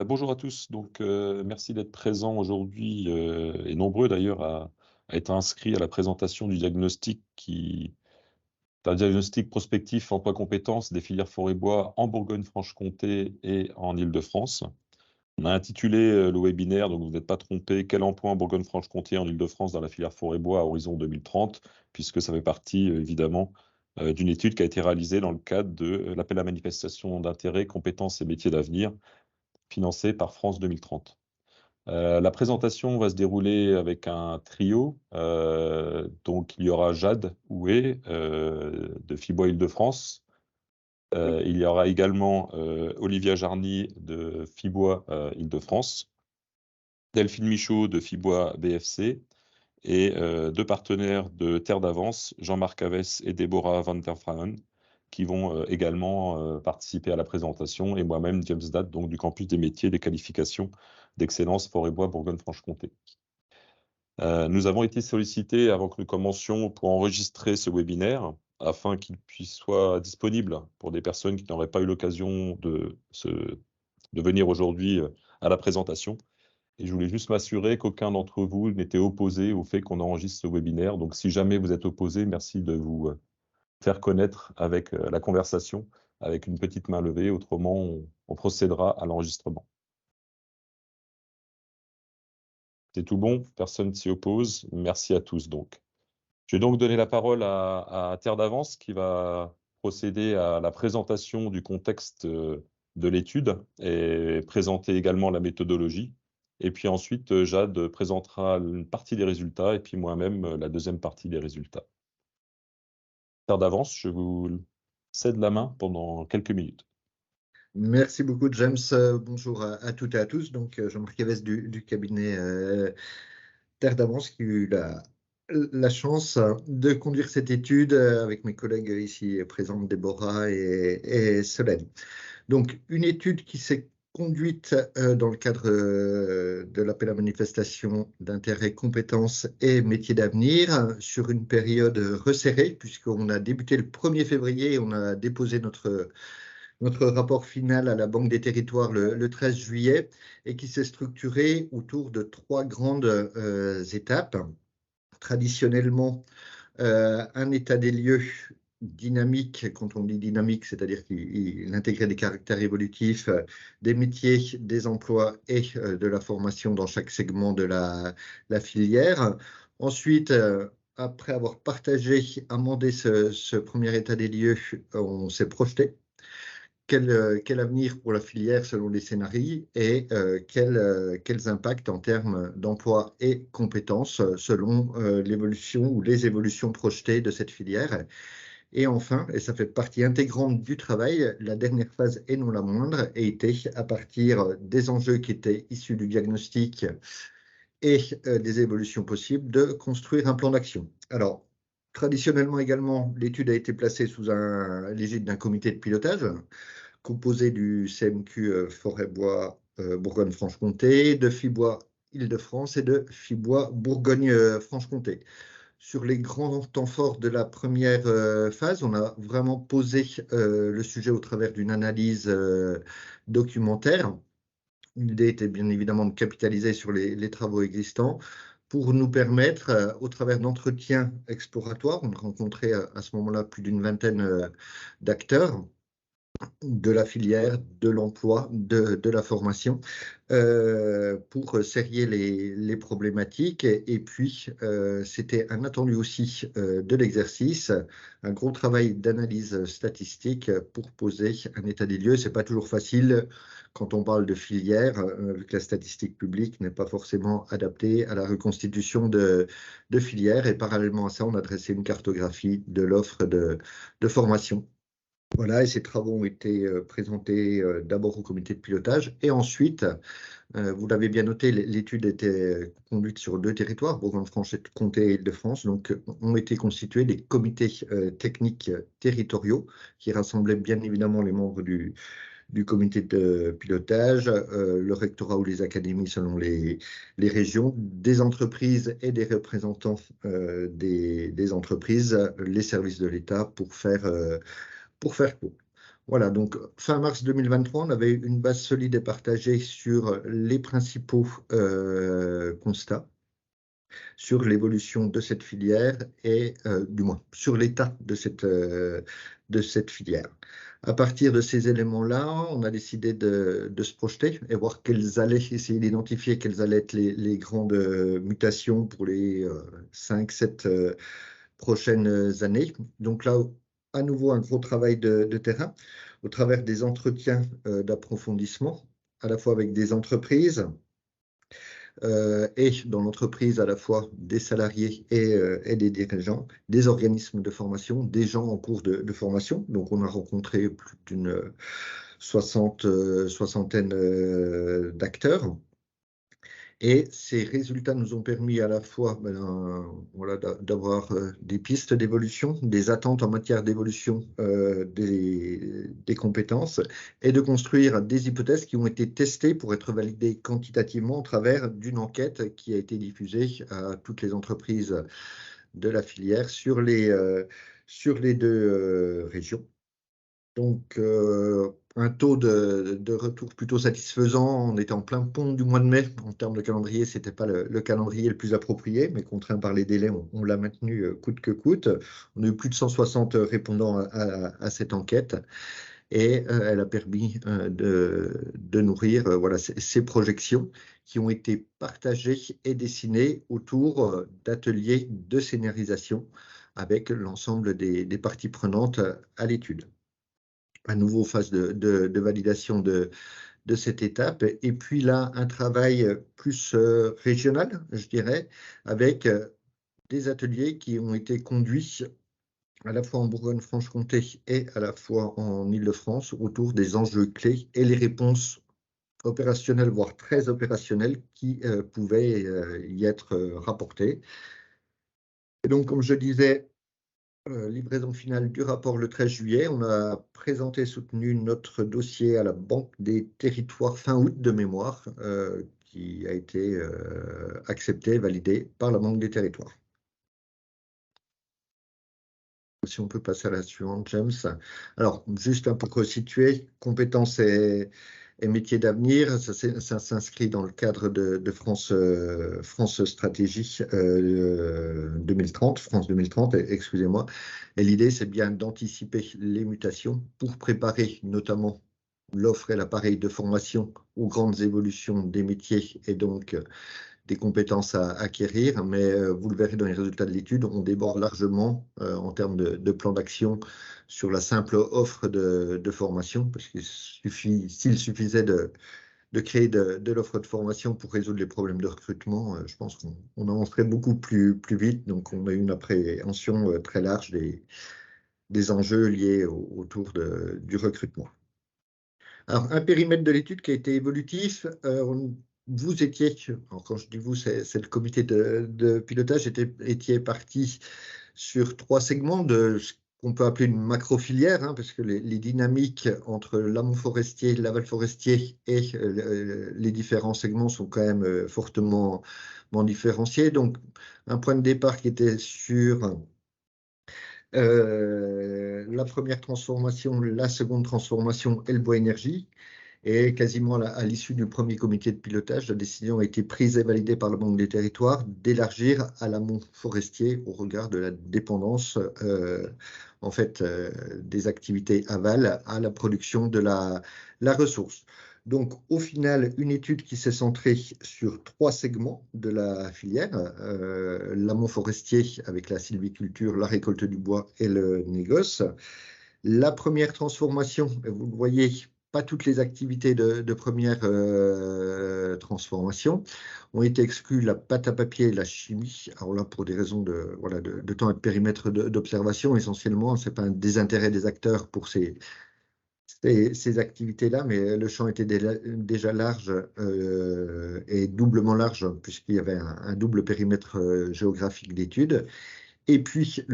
Bonjour à tous. Merci d'être présents aujourd'hui, et nombreux d'ailleurs à être inscrits à la présentation du diagnostic qui est un diagnostic prospectif emploi-compétences des filières forêt-bois en Bourgogne-Franche-Comté et en Île-de-France. On a intitulé, le webinaire, donc vous n'êtes pas trompés: «Quel emploi en Bourgogne-Franche-Comté et en Île-de-France dans la filière forêt-bois à horizon 2030?» puisque ça fait partie, évidemment, d'une étude qui a été réalisée dans le cadre de, l'appel à manifestation d'intérêt compétences et métiers d'avenir, financé par France 2030. La présentation va se dérouler avec un trio. Donc il y aura Jade Houet, de Fibois Île-de-France. Il y aura également, Olivia Jarny de Fibois, Île-de-France, Delphine Michaud de Fibois BFC et 2 partenaires de Terre d'Avance, Jean-Marc Havès et Déborah van der Vraen, qui vont, également, participer à la présentation, et moi-même, James Datt, donc du campus des métiers et des qualifications d'excellence Forêt-Bois Bourgogne-Franche-Comté. Nous avons été sollicités avant que nous commencions pour enregistrer ce webinaire, afin qu'il soit disponible pour des personnes qui n'auraient pas eu l'occasion de venir aujourd'hui, à la présentation. Et je voulais juste m'assurer qu'aucun d'entre vous n'était opposé au fait qu'on enregistre ce webinaire. Donc si jamais vous êtes opposé, merci de vous faire connaître avec la conversation, avec une petite main levée. Autrement, on procédera à l'enregistrement. C'est tout bon, personne ne s'y oppose. Merci à tous donc. Je vais donc donner la parole à Terre d'Avance, qui va procéder à la présentation du contexte de l'étude et présenter également la méthodologie. Et puis ensuite, Jade présentera une partie des résultats et puis moi-même la deuxième partie des résultats. Terre d'Avance, je vous cède la main pendant quelques minutes. Merci beaucoup, James. Bonjour à toutes et à tous. Donc, Jean-Marc Havès du cabinet Terre d'Avance, qui a eu la chance de conduire cette étude avec mes collègues ici présents, Déborah et Solène. Donc, une étude qui s'est conduite dans le cadre de l'appel à manifestation d'intérêt compétences et métiers d'avenir sur une période resserrée, puisqu'on a débuté le 1er février et on a déposé notre rapport final à la Banque des Territoires le 13 juillet, et qui s'est structuré autour de 3 grandes étapes. Traditionnellement, un état des lieux dynamique. Quand on dit dynamique, c'est-à-dire qu'il intégrait des caractères évolutifs, des métiers, des emplois et de la formation dans chaque segment de la filière. Ensuite, après avoir partagé, amendé ce premier état des lieux, on s'est projeté. Quel avenir pour la filière selon les scénarios, et quels impacts en termes d'emploi et compétences selon l'évolution ou les évolutions projetées de cette filière. Et enfin, et ça fait partie intégrante du travail, la dernière phase et non la moindre, a été, à partir des enjeux qui étaient issus du diagnostic et des évolutions possibles, de construire un plan d'action. Alors, traditionnellement également, l'étude a été placée sous l'égide d'un comité de pilotage composé du CMQ Forêt-Bois Bourgogne-Franche-Comté, de Fibois Île-de-France et de Fibois Bourgogne-Franche-Comté. Sur les grands temps forts de la première phase, on a vraiment posé le sujet au travers d'une analyse documentaire. L'idée était bien évidemment de capitaliser sur les travaux existants pour nous permettre, au travers d'entretiens exploratoires, on a rencontré à ce moment-là plus d'une vingtaine d'acteurs de la filière, de l'emploi, de la formation, pour serrer les problématiques. Et puis, c'était un attendu aussi de l'exercice, un gros travail d'analyse statistique pour poser un état des lieux. Ce n'est pas toujours facile quand on parle de filière, vu que la statistique publique n'est pas forcément adaptée à la reconstitution de filières. Et parallèlement à ça, on a dressé une cartographie de l'offre de formation. Voilà, et ces travaux ont été présentés d'abord au comité de pilotage, et ensuite, vous l'avez bien noté, l'étude était conduite sur 2 territoires, Bourgogne-Franche-Comté et Île-de-France. Donc, ont été constitués des comités techniques territoriaux qui rassemblaient bien évidemment les membres du comité de pilotage, le rectorat ou les académies selon les régions, des entreprises et des représentants des entreprises, les services de l'État, pour faire court. Voilà, donc fin mars 2023, on avait une base solide et partagée sur les principaux constats, sur l'évolution de cette filière et du moins sur l'état de cette filière. À partir de ces éléments-là, on a décidé de se projeter et voir essayer d'identifier quelles allaient être les grandes mutations pour les 5-7 prochaines années. Donc là, à nouveau, un gros travail de terrain au travers des entretiens d'approfondissement, à la fois avec des entreprises et dans l'entreprise, à la fois des salariés et des dirigeants, des organismes de formation, des gens en cours de formation. Donc, on a rencontré plus d'une soixantaine d'acteurs. Et ces résultats nous ont permis à la fois voilà, d'avoir des pistes d'évolution, des attentes en matière d'évolution des compétences et de construire des hypothèses qui ont été testées pour être validées quantitativement au travers d'une enquête qui a été diffusée à toutes les entreprises de la filière sur les deux régions. Donc, un taux de retour plutôt satisfaisant. On était en plein pont du mois de mai. En termes de calendrier, ce n'était pas le calendrier le plus approprié, mais contraint par les délais, on l'a maintenu coûte que coûte. On a eu plus de 160 répondants à cette enquête et elle a permis de nourrir voilà, ces projections qui ont été partagées et dessinées autour d'ateliers de scénarisation avec l'ensemble des parties prenantes à l'étude. À nouveau, phase de validation de cette étape. Et puis là, un travail plus régional, je dirais, avec des ateliers qui ont été conduits à la fois en Bourgogne-Franche-Comté et à la fois en Île-de-France autour des enjeux clés et les réponses opérationnelles, voire très opérationnelles, qui pouvaient y être rapportées. Et donc, comme je disais, livraison finale du rapport le 13 juillet. On a présenté et soutenu notre dossier à la Banque des Territoires fin août de mémoire, qui a été accepté, validé par la Banque des Territoires. Si on peut passer à la suivante, James. Alors, juste pour resituer, compétences et métiers d'avenir, ça s'inscrit dans le cadre de France Stratégie 2030, France 2030, excusez-moi. Et l'idée, c'est bien d'anticiper les mutations pour préparer notamment l'offre et l'appareil de formation aux grandes évolutions des métiers et donc des compétences à acquérir, mais vous le verrez dans les résultats de l'étude, on déborde largement en termes de plan d'action sur la simple offre de formation, parce qu'il s'il suffisait de créer de l'offre de formation pour résoudre les problèmes de recrutement, je pense qu'on avancerait beaucoup plus vite. Donc, on a une appréhension très large des enjeux liés autour du recrutement. Alors, un périmètre de l'étude qui a été évolutif. Vous étiez, quand je dis vous, c'est le comité de pilotage, étiez parti sur 3 segments de ce qu'on peut appeler une macro-filière, hein, parce que les dynamiques entre l'amont forestier, l'aval forestier et les différents segments sont quand même fortement différenciés. Donc, un point de départ qui était sur la première transformation, la seconde transformation et le bois énergie. Et quasiment à l'issue du premier comité de pilotage, la décision a été prise et validée par la Banque des Territoires d'élargir à l'amont forestier au regard de la dépendance en fait, des activités aval à la production de la ressource. Donc, au final, une étude qui s'est centrée sur 3 segments de la filière, l'amont forestier avec la sylviculture, la récolte du bois et le négoce. La première transformation, vous le voyez, pas toutes les activités de première transformation ont été exclues, la pâte à papier et la chimie. Alors là, pour des raisons de temps et de périmètre d'observation, essentiellement, ce n'est pas un désintérêt des acteurs pour ces activités-là, mais le champ était déjà large et doublement large, puisqu'il y avait un double périmètre géographique d'études. Et puis,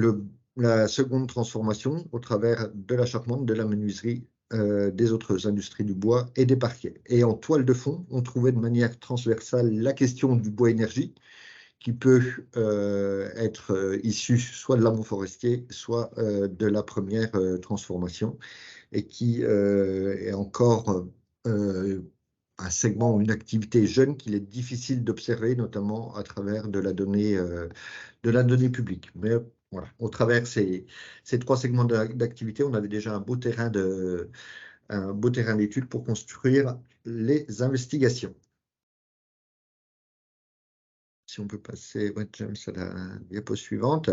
la seconde transformation au travers de la charpente, de la menuiserie, des autres industries du bois et des parquets. Et en toile de fond, on trouvait de manière transversale la question du bois énergie, qui peut être issu soit de l'amont forestier, soit de la première transformation. et qui est encore un segment ou une activité jeune qu'il est difficile d'observer, notamment à travers de la donnée publique. Mais voilà, au travers ces trois segments d'activité, on avait déjà un beau terrain d'étude pour construire les investigations. Si on peut passer, ouais, James, à la diapo suivante.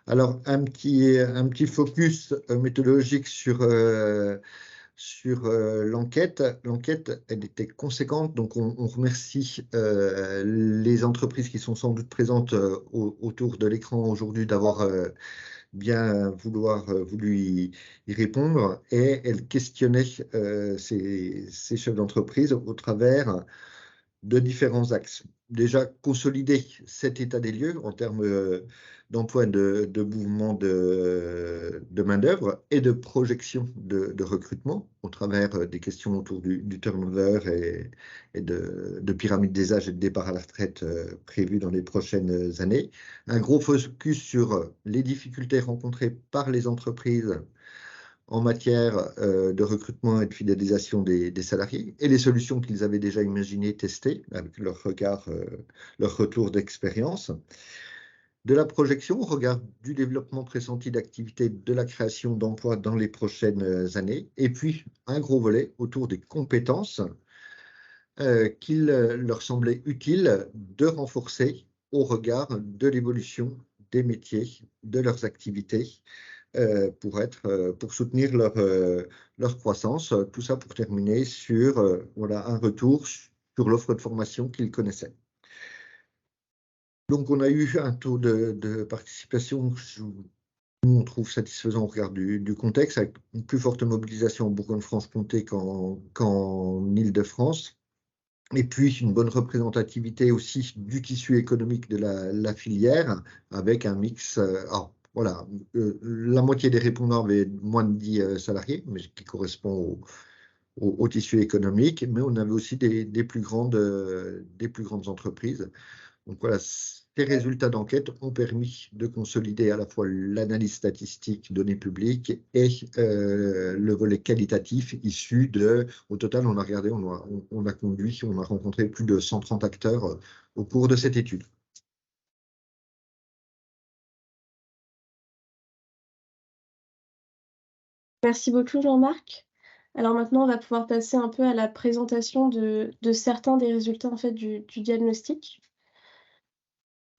Alors, un petit focus méthodologique sur l'enquête. L'enquête, elle était conséquente, donc on remercie les entreprises qui sont sans doute présentes autour de l'écran aujourd'hui d'avoir bien voulu y répondre. Et elle questionnait ces chefs d'entreprise au travers de différents axes. Déjà, consolider cet état des lieux en termes d'emploi, de mouvement de main-d'œuvre et de projection de recrutement au travers des questions autour du turnover et de pyramide des âges et de départ à la retraite prévus dans les prochaines années. Un gros focus sur les difficultés rencontrées par les entreprises en matière de recrutement et de fidélisation des salariés et les solutions qu'ils avaient déjà imaginées, testées avec leur regard, leur retour d'expérience. De la projection au regard du développement pressenti d'activités de la création d'emplois dans les prochaines années. Et puis, un gros volet autour des compétences qu'il leur semblait utile de renforcer au regard de l'évolution des métiers, de leurs activités, pour soutenir leur croissance. Tout ça pour terminer sur voilà, un retour sur l'offre de formation qu'ils connaissaient. Donc, on a eu un taux de participation que on trouve satisfaisant au regard du contexte, avec une plus forte mobilisation en Bourgogne-Franche-Comté qu'en Île-de-France. Et puis, une bonne représentativité aussi du tissu économique de la filière, avec un mix. Voilà, la moitié des répondants avaient moins de 10 salariés, mais qui correspond au tissu économique, mais on avait aussi des plus grandes entreprises. Donc voilà, ces résultats d'enquête ont permis de consolider à la fois l'analyse statistique, données publiques, et le volet qualitatif issu au total, on a regardé, on a rencontré plus de 130 acteurs au cours de cette étude. Merci beaucoup Jean-Marc. Alors maintenant, on va pouvoir passer un peu à la présentation de certains des résultats en fait, du diagnostic.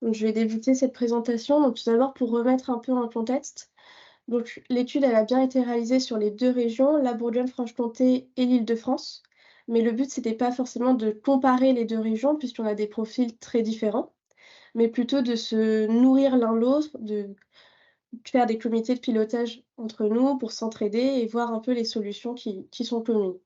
Donc, je vais débuter cette présentation. Donc, tout d'abord, pour remettre un peu en contexte, donc, l'étude elle a bien été réalisée sur les deux régions, la Bourgogne-Franche-Comté et l'Île-de-France. Mais le but, ce n'était pas forcément de comparer les deux régions, puisqu'on a des profils très différents, mais plutôt de se nourrir l'un l'autre, de faire des comités de pilotage entre nous pour s'entraider et voir un peu les solutions qui sont communes.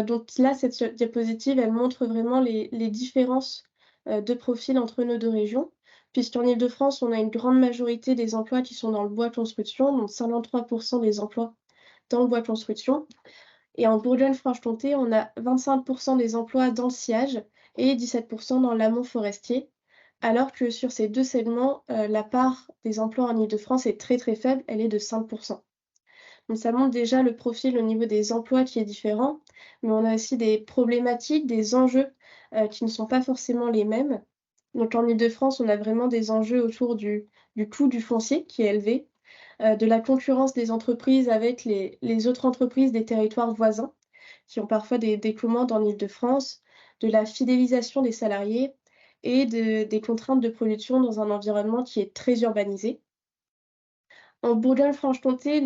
Donc là, cette diapositive, elle montre vraiment les différences de profil entre nos deux régions, puisqu'en Île-de-France, on a une grande majorité des emplois qui sont dans le bois construction, donc 53% des emplois dans le bois construction. Et en Bourgogne-Franche-Comté, on a 25% des emplois dans le sciage et 17% dans l'amont forestier, alors que sur ces deux segments, la part des emplois en Île-de-France est très très faible, elle est de 5%. Donc ça montre déjà le profil au niveau des emplois qui est différent, mais on a aussi des problématiques, des enjeux qui ne sont pas forcément les mêmes. Donc en Île-de-France, on a vraiment des enjeux autour du coût du foncier qui est élevé, de la concurrence des entreprises avec les autres entreprises des territoires voisins, qui ont parfois des commandes en Île-de-France, de la fidélisation des salariés et des contraintes de production dans un environnement qui est très urbanisé. En Bourgogne-Franche-Comté,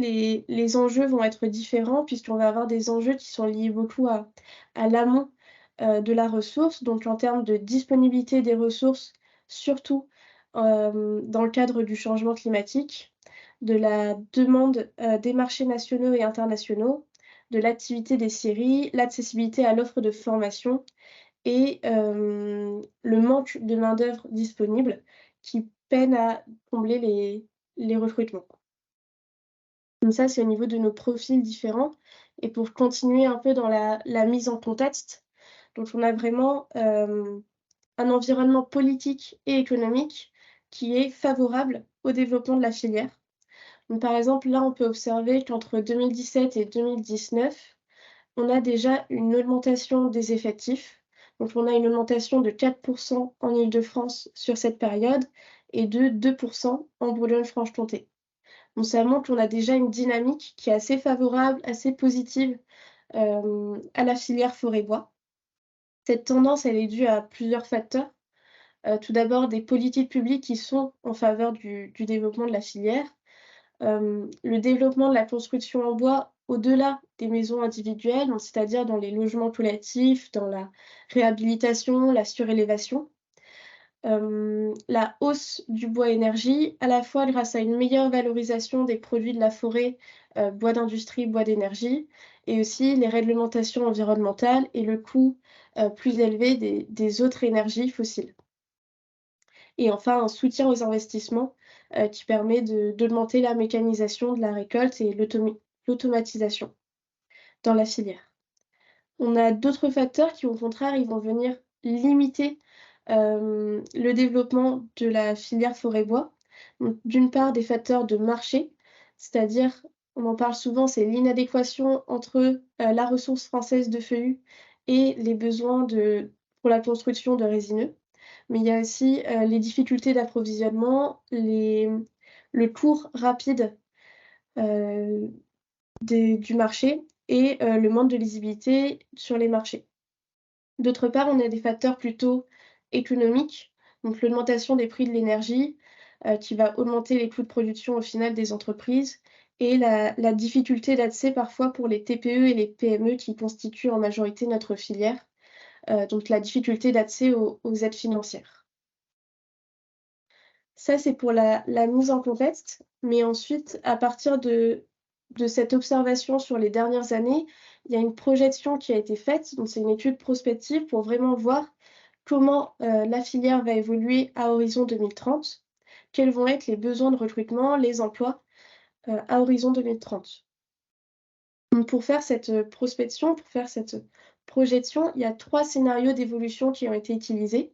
les enjeux vont être différents puisqu'on va avoir des enjeux qui sont liés beaucoup à l'amont de la ressource, donc en termes de disponibilité des ressources, surtout dans le cadre du changement climatique, de la demande des marchés nationaux et internationaux, de l'activité des scieries, l'accessibilité à l'offre de formation et le manque de main-d'œuvre disponible qui peine à combler les recrutements. Donc ça, c'est au niveau de nos profils différents. Et pour continuer un peu dans la mise en contexte, donc on a vraiment un environnement politique et économique qui est favorable au développement de la filière. Donc, par exemple, là, on peut observer qu'entre 2017 et 2019, on a déjà une augmentation des effectifs. Donc, on a une augmentation de 4% en Île-de-France sur cette période et de 2% en Bourgogne-Franche-Comté. Donc, ça montre qu'on a déjà une dynamique qui est assez favorable, assez positive à la filière forêt-bois. Cette tendance, elle est due à plusieurs facteurs. Tout d'abord, des politiques publiques qui sont en faveur du développement de la filière. Le développement de la construction en bois au-delà des maisons individuelles, c'est-à-dire dans les logements collectifs, dans la réhabilitation, la surélévation. La hausse du bois énergie, à la fois grâce à une meilleure valorisation des produits de la forêt, bois d'industrie, bois d'énergie, et aussi les réglementations environnementales et le coût plus élevé des autres énergies fossiles. Et enfin, un soutien aux investissements qui permet d'augmenter la mécanisation de la récolte et l'automatisation dans la filière. On a d'autres facteurs qui, au contraire, ils vont venir limiter le développement de la filière forêt-bois. D'une part, des facteurs de marché, c'est-à-dire, on en parle souvent, c'est l'inadéquation entre la ressource française de feuillus et les besoins pour la construction de résineux. Mais il y a aussi les difficultés d'approvisionnement, le cours rapide du marché et le manque de lisibilité sur les marchés. D'autre part, on a des facteurs plutôt économiques, donc l'augmentation des prix de l'énergie qui va augmenter les coûts de production au final des entreprises et la difficulté d'accès parfois pour les TPE et les PME qui constituent en majorité notre filière, donc la difficulté d'accès aux aides financières. Ça, c'est pour la mise en contexte, mais ensuite, à partir de cette observation sur les dernières années, il y a une projection qui a été faite, donc c'est une étude prospective pour vraiment voir comment la filière va évoluer à horizon 2030, quels vont être les besoins de recrutement, les emplois à horizon 2030. Donc pour faire cette prospection, pour faire cette projection, il y a 3 scénarios d'évolution qui ont été utilisés.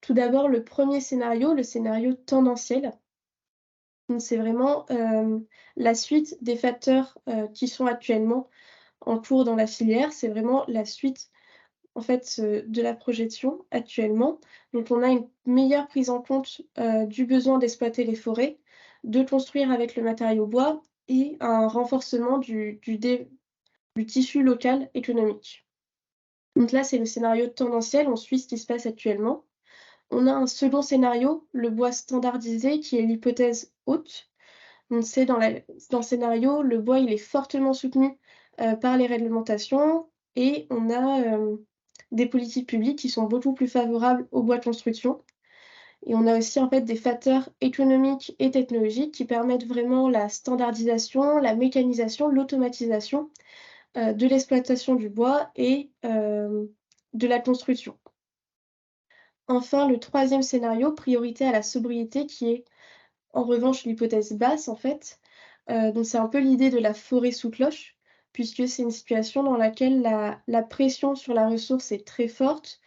Tout d'abord, le premier scénario, le scénario tendanciel. C'est vraiment la suite des facteurs qui sont actuellement en cours dans la filière. C'est vraiment la suite en fait, de la projection actuellement. Donc on a une meilleure prise en compte du besoin d'exploiter les forêts, de construire avec le matériau bois et un renforcement du tissu local économique. Donc là, c'est le scénario tendanciel, on suit ce qui se passe actuellement. On a un second scénario, le bois standardisé, qui est l'hypothèse haute. On sait dans le scénario, le bois il est fortement soutenu par les réglementations et on a des politiques publiques qui sont beaucoup plus favorables au bois de construction. Et on a aussi en fait des facteurs économiques et technologiques qui permettent vraiment la standardisation, la mécanisation, l'automatisation de l'exploitation du bois et de la construction. Enfin, le troisième scénario, priorité à la sobriété, qui est en revanche l'hypothèse basse en fait. Donc c'est un peu l'idée de la forêt sous cloche, puisque c'est une situation dans laquelle la pression sur la ressource est très forte.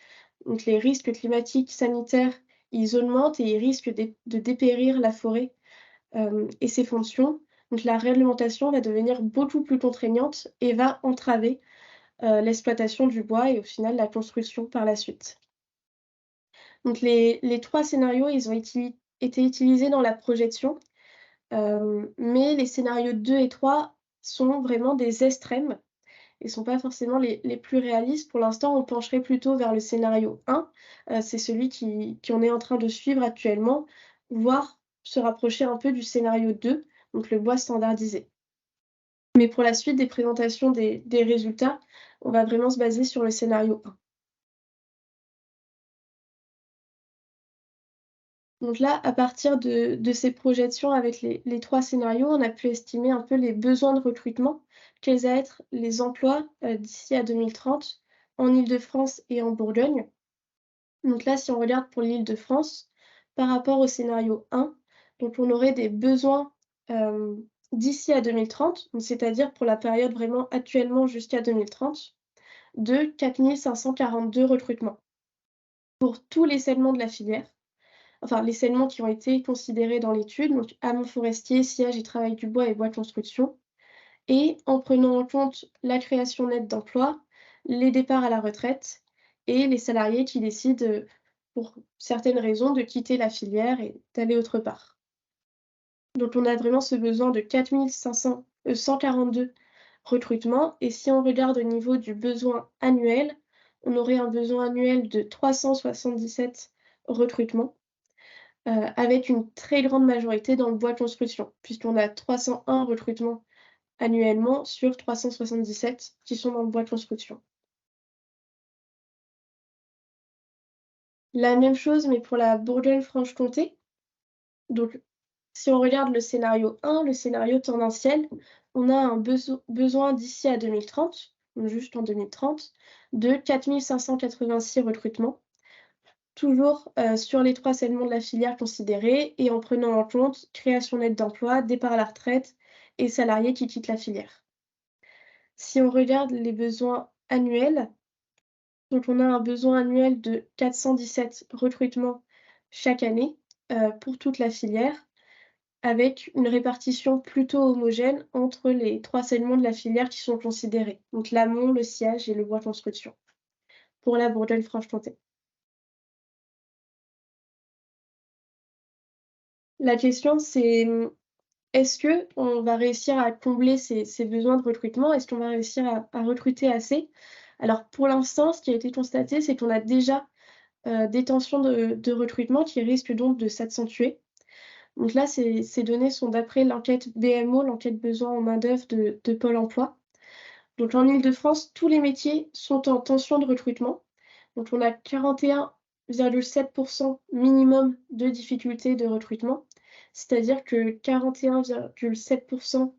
Donc les risques climatiques, sanitaires, ils augmentent et ils risquent de dépérir la forêt et ses fonctions. Donc la réglementation va devenir beaucoup plus contraignante et va entraver l'exploitation du bois et au final la construction par la suite. Donc les 3 scénarios, ils ont été utilisés dans la projection, mais les scénarios 2 et 3 sont vraiment des extrêmes et ne sont pas forcément les plus réalistes. Pour l'instant, on pencherait plutôt vers le scénario 1, c'est celui qu'on est en train de suivre actuellement, voire se rapprocher un peu du scénario 2, donc le bois standardisé. Mais pour la suite des présentations des résultats, on va vraiment se baser sur le scénario 1. Donc là, à partir de ces projections avec les 3 scénarios, on a pu estimer un peu les besoins de recrutement, quels vont être les emplois d'ici à 2030 en Île-de-France et en Bourgogne. Donc là, si on regarde pour l'Île-de-France, par rapport au scénario 1, donc on aurait des besoins d'ici à 2030, c'est-à-dire pour la période vraiment actuellement jusqu'à 2030, de 4 542 recrutements pour tous les segments de la filière. enfin les scellements qui ont été considérés dans l'étude, donc amont forestier, sciage et travail du bois et bois de construction, et en prenant en compte la création nette d'emplois, les départs à la retraite et les salariés qui décident, pour certaines raisons, de quitter la filière et d'aller autre part. Donc on a vraiment ce besoin de 142 recrutements, et si on regarde au niveau du besoin annuel, on aurait un besoin annuel de 377 recrutements, avec une très grande majorité dans le bois de construction, puisqu'on a 301 recrutements annuellement sur 377 qui sont dans le bois de construction. La même chose, mais pour la Bourgogne-Franche-Comté. Donc, si on regarde le scénario 1, le scénario tendanciel, on a un besoin d'ici à 2030, donc juste en 2030, de 4586 recrutements, toujours sur les 3 segments de la filière considérés et en prenant en compte création nette d'emplois, départ à la retraite et salariés qui quittent la filière. Si on regarde les besoins annuels, donc on a un besoin annuel de 417 recrutements chaque année pour toute la filière, avec une répartition plutôt homogène entre les 3 segments de la filière qui sont considérés, donc l'amont, le sciage et le bois de construction, pour la Bourgogne-Franche-Comté. La question c'est, est-ce qu'on va réussir à combler ces besoins de recrutement? Est-ce qu'on va réussir à recruter assez? Alors pour l'instant, ce qui a été constaté, c'est qu'on a déjà des tensions de recrutement qui risquent donc de s'accentuer. Donc là, ces données sont d'après l'enquête BMO, l'enquête besoin en main-d'œuvre de Pôle emploi. Donc en Île-de-France, tous les métiers sont en tension de recrutement. Donc on a 41,7% minimum de difficultés de recrutement, c'est-à-dire que 41,7%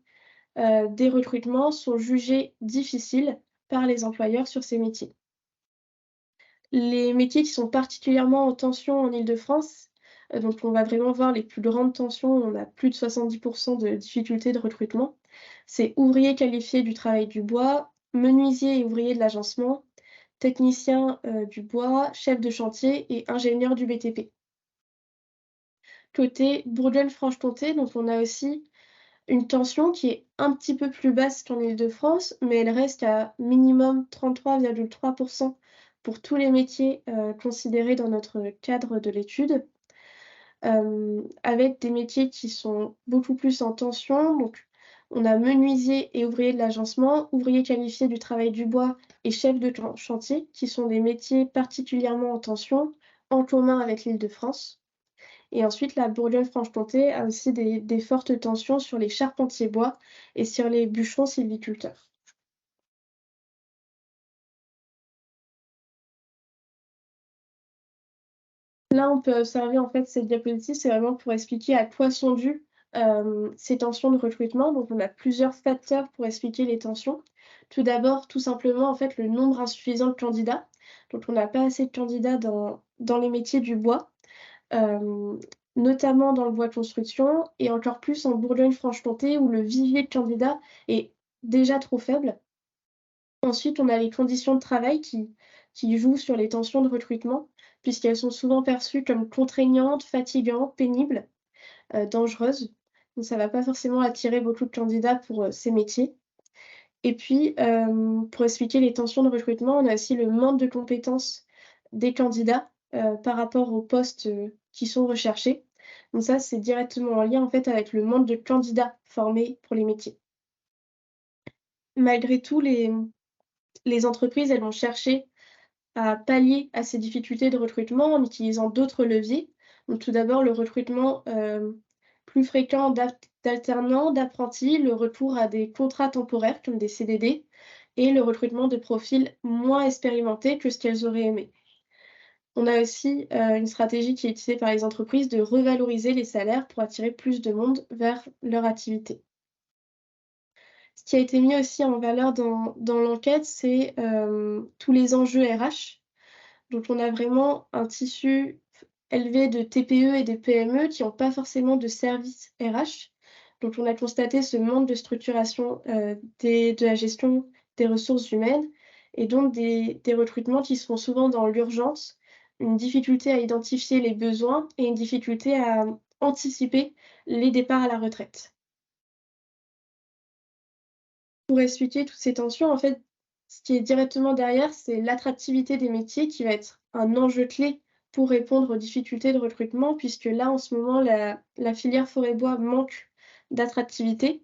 des recrutements sont jugés difficiles par les employeurs sur ces métiers. Les métiers qui sont particulièrement en tension en Île-de-France, donc on va vraiment voir les plus grandes tensions, on a plus de 70% de difficultés de recrutement. C'est ouvrier qualifié du travail du bois, menuisier et ouvrier de l'agencement, technicien du bois, chef de chantier et ingénieur du BTP. Côté Bourgogne-Franche-Comté, donc on a aussi une tension qui est un petit peu plus basse qu'en Île-de-France, mais elle reste à minimum 33,3% pour tous les métiers considérés dans notre cadre de l'étude, avec des métiers qui sont beaucoup plus en tension. Donc, on a menuisier et ouvrier de l'agencement, ouvrier qualifié du travail du bois et chef de chantier, qui sont des métiers particulièrement en tension, en commun avec l'Île-de-France. Et ensuite, la Bourgogne-Franche-Comté a aussi des fortes tensions sur les charpentiers bois et sur les bûcherons sylviculteurs. Là, on peut observer en fait cette diapositive, c'est vraiment pour expliquer à quoi sont dues ces tensions de recrutement. Donc, on a plusieurs facteurs pour expliquer les tensions. Tout d'abord, tout simplement, en fait, le nombre insuffisant de candidats. Donc, on n'a pas assez de candidats dans les métiers du bois. Notamment dans le bois de construction et encore plus en Bourgogne-Franche-Comté où le vivier de candidats est déjà trop faible. Ensuite, on a les conditions de travail qui jouent sur les tensions de recrutement puisqu'elles sont souvent perçues comme contraignantes, fatigantes, pénibles, dangereuses. Donc ça ne va pas forcément attirer beaucoup de candidats pour ces métiers. Et puis, pour expliquer les tensions de recrutement, on a aussi le manque de compétences des candidats par rapport aux postes qui sont recherchés. Donc ça, c'est directement en lien en fait avec le manque de candidats formés pour les métiers. Malgré tout, les entreprises, elles vont chercher à pallier à ces difficultés de recrutement en utilisant d'autres leviers. Donc tout d'abord, le recrutement plus fréquent d'alternants, d'apprentis, le recours à des contrats temporaires comme des CDD et le recrutement de profils moins expérimentés que ce qu'elles auraient aimé. On a aussi une stratégie qui est utilisée par les entreprises de revaloriser les salaires pour attirer plus de monde vers leur activité. Ce qui a été mis aussi en valeur dans l'enquête, c'est tous les enjeux RH. Donc on a vraiment un tissu élevé de TPE et de PME qui n'ont pas forcément de service RH. Donc on a constaté ce manque de structuration de la gestion des ressources humaines et donc des recrutements qui se font souvent dans l'urgence une difficulté à identifier les besoins et une difficulté à anticiper les départs à la retraite. Pour expliquer toutes ces tensions, en fait, ce qui est directement derrière, c'est l'attractivité des métiers qui va être un enjeu clé pour répondre aux difficultés de recrutement, puisque là, en ce moment, la filière forêt-bois manque d'attractivité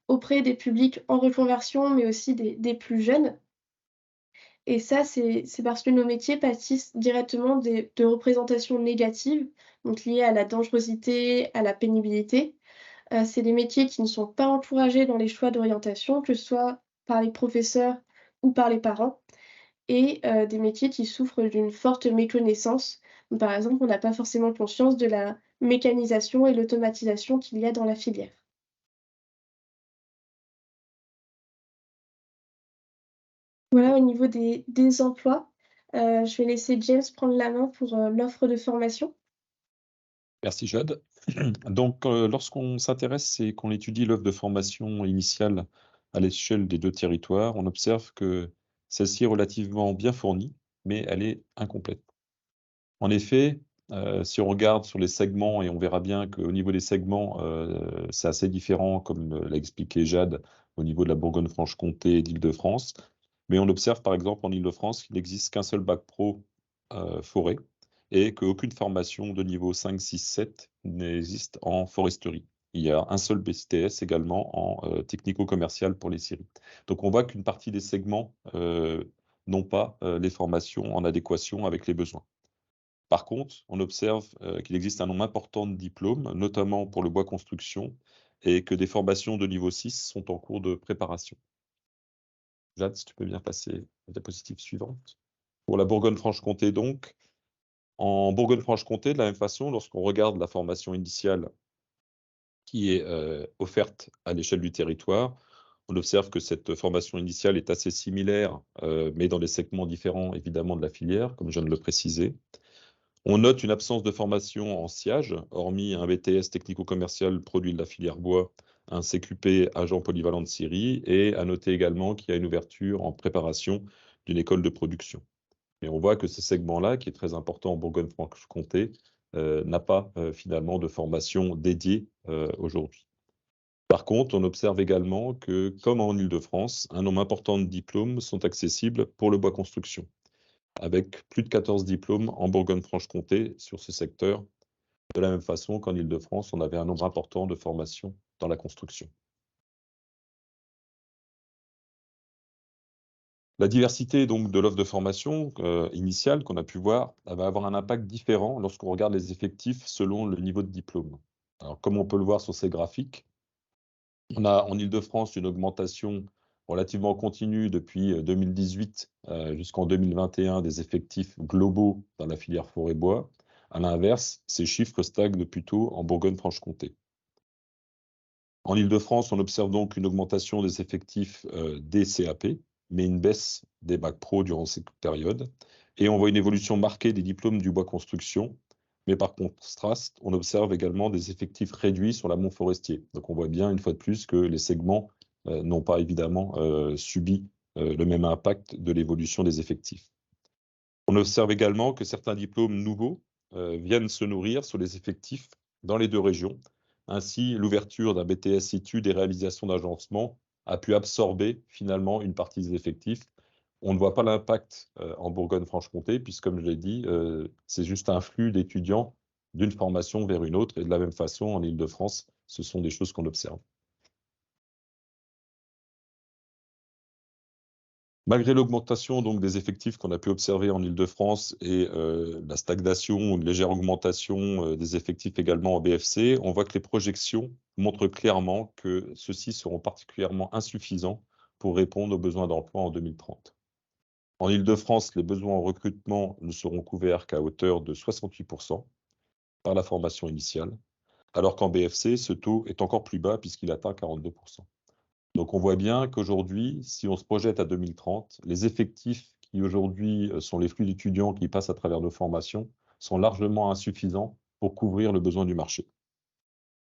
auprès des publics en reconversion, mais aussi des plus jeunes. Et ça, c'est parce que nos métiers pâtissent directement de représentations négatives, donc liées à la dangerosité, à la pénibilité. C'est des métiers qui ne sont pas encouragés dans les choix d'orientation, que ce soit par les professeurs ou par les parents, et des métiers qui souffrent d'une forte méconnaissance. Donc, par exemple, on n'a pas forcément conscience de la mécanisation et l'automatisation qu'il y a dans la filière. Voilà au niveau des emplois. Je vais laisser James prendre la main pour l'offre de formation. Merci Jade. Donc, lorsqu'on s'intéresse et qu'on étudie l'offre de formation initiale à l'échelle des 2 territoires, on observe que celle-ci est relativement bien fournie, mais elle est incomplète. En effet, si on regarde sur les segments, et on verra bien qu'au niveau des segments, c'est assez différent, comme l'a expliqué Jade, au niveau de la Bourgogne-Franche-Comté et d'Île-de-France. Mais on observe par exemple en Île-de-France qu'il n'existe qu'un seul bac pro forêt et qu'aucune formation de niveau 5, 6, 7 n'existe en foresterie. Il y a un seul BTS également en technico-commercial pour les scieries. Donc on voit qu'une partie des segments n'ont pas les formations en adéquation avec les besoins. Par contre, on observe qu'il existe un nombre important de diplômes, notamment pour le bois construction, et que des formations de niveau 6 sont en cours de préparation. Jade, si tu peux bien passer à la diapositive suivante. Pour la Bourgogne-Franche-Comté, donc, en Bourgogne-Franche-Comté, de la même façon, lorsqu'on regarde la formation initiale qui est offerte à l'échelle du territoire, on observe que cette formation initiale est assez similaire, mais dans des segments différents, évidemment, de la filière, comme je viens de le préciser. On note une absence de formation en sciage, hormis un BTS technico-commercial produit de la filière bois, un CQP agent polyvalent de scierie, et à noter également qu'il y a une ouverture en préparation d'une école de production. Mais on voit que ce segment-là, qui est très important en Bourgogne-Franche-Comté, n'a pas finalement de formation dédiée aujourd'hui. Par contre, on observe également que, comme en Île-de-France, un nombre important de diplômes sont accessibles pour le bois construction, avec plus de 14 diplômes en Bourgogne-Franche-Comté sur ce secteur, de la même façon qu'en Île-de-France, on avait un nombre important de formations dans la construction. La diversité donc de l'offre de formation initiale qu'on a pu voir, elle va avoir un impact différent lorsqu'on regarde les effectifs selon le niveau de diplôme. Alors, comme on peut le voir sur ces graphiques, on a en Île-de-France une augmentation relativement continue depuis 2018 jusqu'en 2021 des effectifs globaux dans la filière forêt-bois. À l'inverse, ces chiffres stagnent plutôt en Bourgogne-Franche-Comté. En Île-de-France, on observe donc une augmentation des effectifs des CAP, mais une baisse des bacs pro durant cette période. Et on voit une évolution marquée des diplômes du bois construction. Mais par contraste, on observe également des effectifs réduits sur l'amont forestier. Donc on voit bien une fois de plus que les segments n'ont pas évidemment subi le même impact de l'évolution des effectifs. On observe également que certains diplômes nouveaux viennent se nourrir sur les effectifs dans les 2 régions. Ainsi, l'ouverture d'un BTS situ des réalisations d'agencement a pu absorber finalement une partie des effectifs. On ne voit pas l'impact en Bourgogne-Franche-Comté, puisque comme je l'ai dit, c'est juste un flux d'étudiants d'une formation vers une autre. Et de la même façon, en Île-de-France, ce sont des choses qu'on observe. Malgré l'augmentation donc des effectifs qu'on a pu observer en Île-de-France et la stagnation ou une légère augmentation des effectifs également en BFC, on voit que les projections montrent clairement que ceux-ci seront particulièrement insuffisants pour répondre aux besoins d'emploi en 2030. En Île-de-France, les besoins en recrutement ne seront couverts qu'à hauteur de 68% par la formation initiale, alors qu'en BFC, ce taux est encore plus bas puisqu'il atteint 42%. Donc on voit bien qu'aujourd'hui, si on se projette à 2030, les effectifs qui aujourd'hui sont les flux d'étudiants qui passent à travers nos formations sont largement insuffisants pour couvrir le besoin du marché.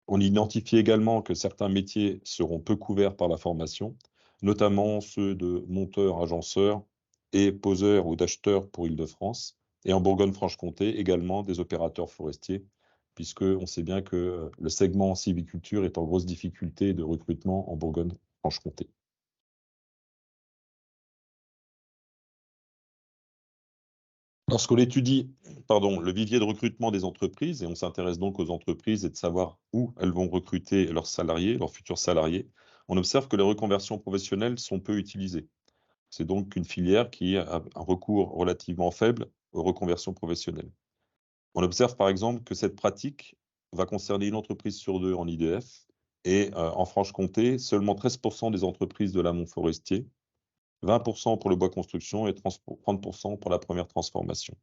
On identifie également que certains métiers seront peu couverts par la formation, notamment ceux de monteurs, agenceurs et poseurs ou d'acheteurs pour Île-de-France, et en Bourgogne-Franche-Comté également des opérateurs forestiers, puisqu'on sait bien que le segment sylviculture est en grosse difficulté de recrutement en Bourgogne-Franche-Comté. Lorsqu'on étudie le vivier de recrutement des entreprises, et on s'intéresse donc aux entreprises et de savoir où elles vont recruter leurs salariés, leurs futurs salariés, on observe que les reconversions professionnelles sont peu utilisées. C'est donc une filière qui a un recours relativement faible aux reconversions professionnelles. On observe par exemple que cette pratique va concerner une entreprise sur deux en IDF, et en Franche-Comté, seulement 13% des entreprises de l'amont forestier, 20% pour le bois construction et 30% pour la première transformation.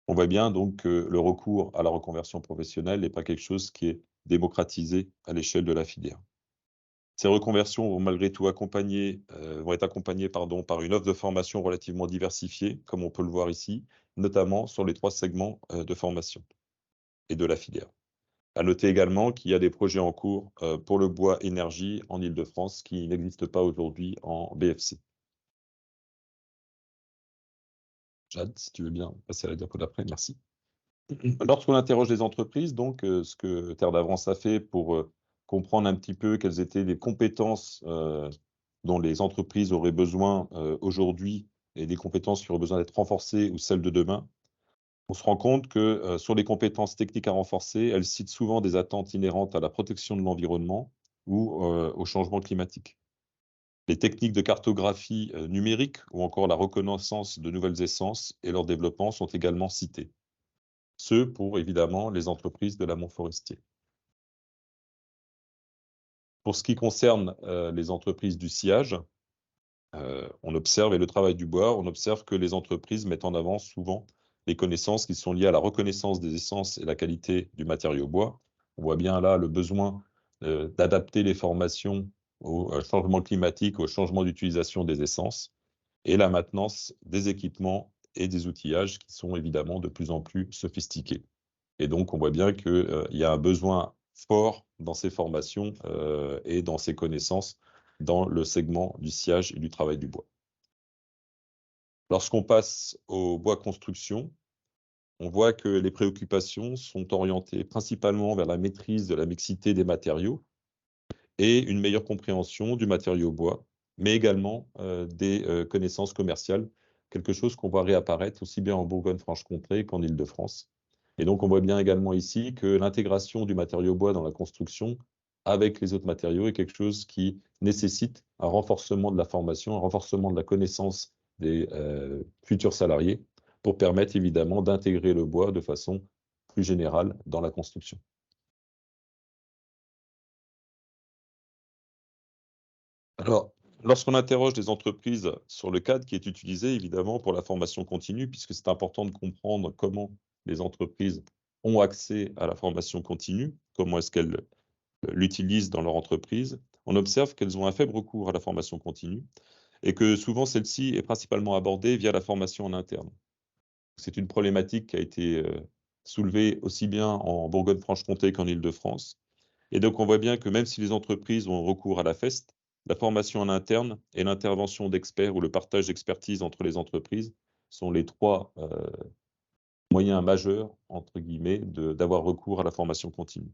On voit bien donc que le recours à la reconversion professionnelle n'est pas quelque chose qui est démocratisé à l'échelle de la filière. Ces reconversions vont malgré tout vont être accompagnées par une offre de formation relativement diversifiée, comme on peut le voir ici, notamment sur les 3 segments de formation et de la filière. À noter également qu'il y a des projets en cours pour le bois énergie en Île-de-France qui n'existent pas aujourd'hui en BFC. Jade, si tu veux bien passer à la diapo d'après, merci. Lorsqu'on interroge les entreprises, donc, ce que Terre d'Avance a fait pour comprendre un petit peu quelles étaient les compétences dont les entreprises auraient besoin aujourd'hui et des compétences qui auraient besoin d'être renforcées ou celles de demain, on se rend compte que sur les compétences techniques à renforcer, elles citent souvent des attentes inhérentes à la protection de l'environnement ou au changement climatique. Les techniques de cartographie numérique ou encore la reconnaissance de nouvelles essences et leur développement sont également cités. Ce pour évidemment les entreprises de l'amont forestier. Pour ce qui concerne les entreprises du sciage, on observe, et le travail du bois, on observe que les entreprises mettent en avant souvent les connaissances qui sont liées à la reconnaissance des essences et la qualité du matériau bois. On voit bien là le besoin d'adapter les formations au changement climatique, au changement d'utilisation des essences, et la maintenance des équipements et des outillages qui sont évidemment de plus en plus sophistiqués. Et donc, on voit bien qu'il y a un besoin fort dans ces formations et dans ces connaissances dans le segment du sciage et du travail du bois. Lorsqu'on passe au bois construction, on voit que les préoccupations sont orientées principalement vers la maîtrise de la mixité des matériaux et une meilleure compréhension du matériau bois, mais également des connaissances commerciales, quelque chose qu'on voit réapparaître aussi bien en Bourgogne-Franche-Comté qu'en Île-de-France. Et donc, on voit bien également ici que l'intégration du matériau bois dans la construction avec les autres matériaux est quelque chose qui nécessite un renforcement de la formation, un renforcement de la connaissance des futurs salariés pour permettre évidemment d'intégrer le bois de façon plus générale dans la construction. Alors, lorsqu'on interroge des entreprises sur le cadre qui est utilisé, évidemment, pour la formation continue, puisque c'est important de comprendre comment les entreprises ont accès à la formation continue, comment est-ce qu'elles l'utilisent dans leur entreprise, on observe qu'elles ont un faible recours à la formation continue et que souvent celle-ci est principalement abordée via la formation en interne. C'est une problématique qui a été soulevée aussi bien en Bourgogne-Franche-Comté qu'en Île-de-France. Et donc, on voit bien que même si les entreprises ont recours à la FEST, la formation en interne et l'intervention d'experts ou le partage d'expertise entre les entreprises sont les 3 moyens majeurs, entre guillemets, d'avoir recours à la formation continue.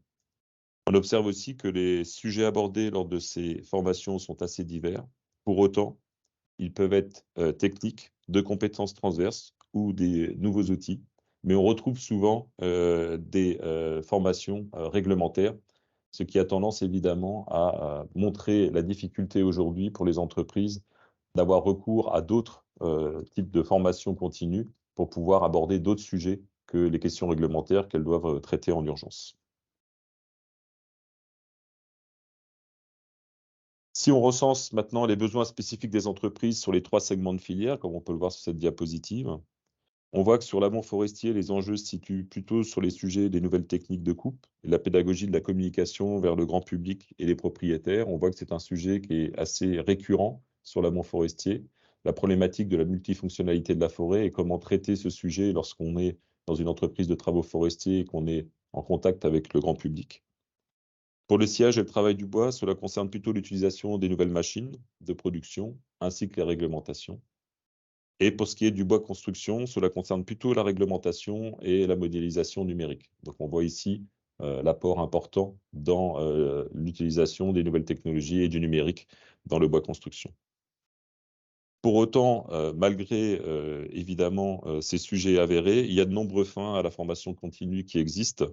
On observe aussi que les sujets abordés lors de ces formations sont assez divers. Pour autant, ils peuvent être techniques, de compétences transverses ou des nouveaux outils, mais on retrouve souvent des formations réglementaires, ce qui a tendance évidemment à montrer la difficulté aujourd'hui pour les entreprises d'avoir recours à d'autres types de formations continues pour pouvoir aborder d'autres sujets que les questions réglementaires qu'elles doivent traiter en urgence. Si on recense maintenant les besoins spécifiques des entreprises sur les 3 segments de filière, comme on peut le voir sur cette diapositive, on voit que sur l'amont forestier, les enjeux se situent plutôt sur les sujets des nouvelles techniques de coupe et la pédagogie de la communication vers le grand public et les propriétaires. On voit que c'est un sujet qui est assez récurrent sur l'amont forestier, la problématique de la multifonctionnalité de la forêt et comment traiter ce sujet lorsqu'on est dans une entreprise de travaux forestiers et qu'on est en contact avec le grand public. Pour le sciage et le travail du bois, cela concerne plutôt l'utilisation des nouvelles machines de production ainsi que les réglementations. Et pour ce qui est du bois construction, cela concerne plutôt la réglementation et la modélisation numérique. Donc on voit ici l'apport important dans l'utilisation des nouvelles technologies et du numérique dans le bois construction. Pour autant, malgré évidemment ces sujets avérés, il y a de nombreux freins à la formation continue qui existent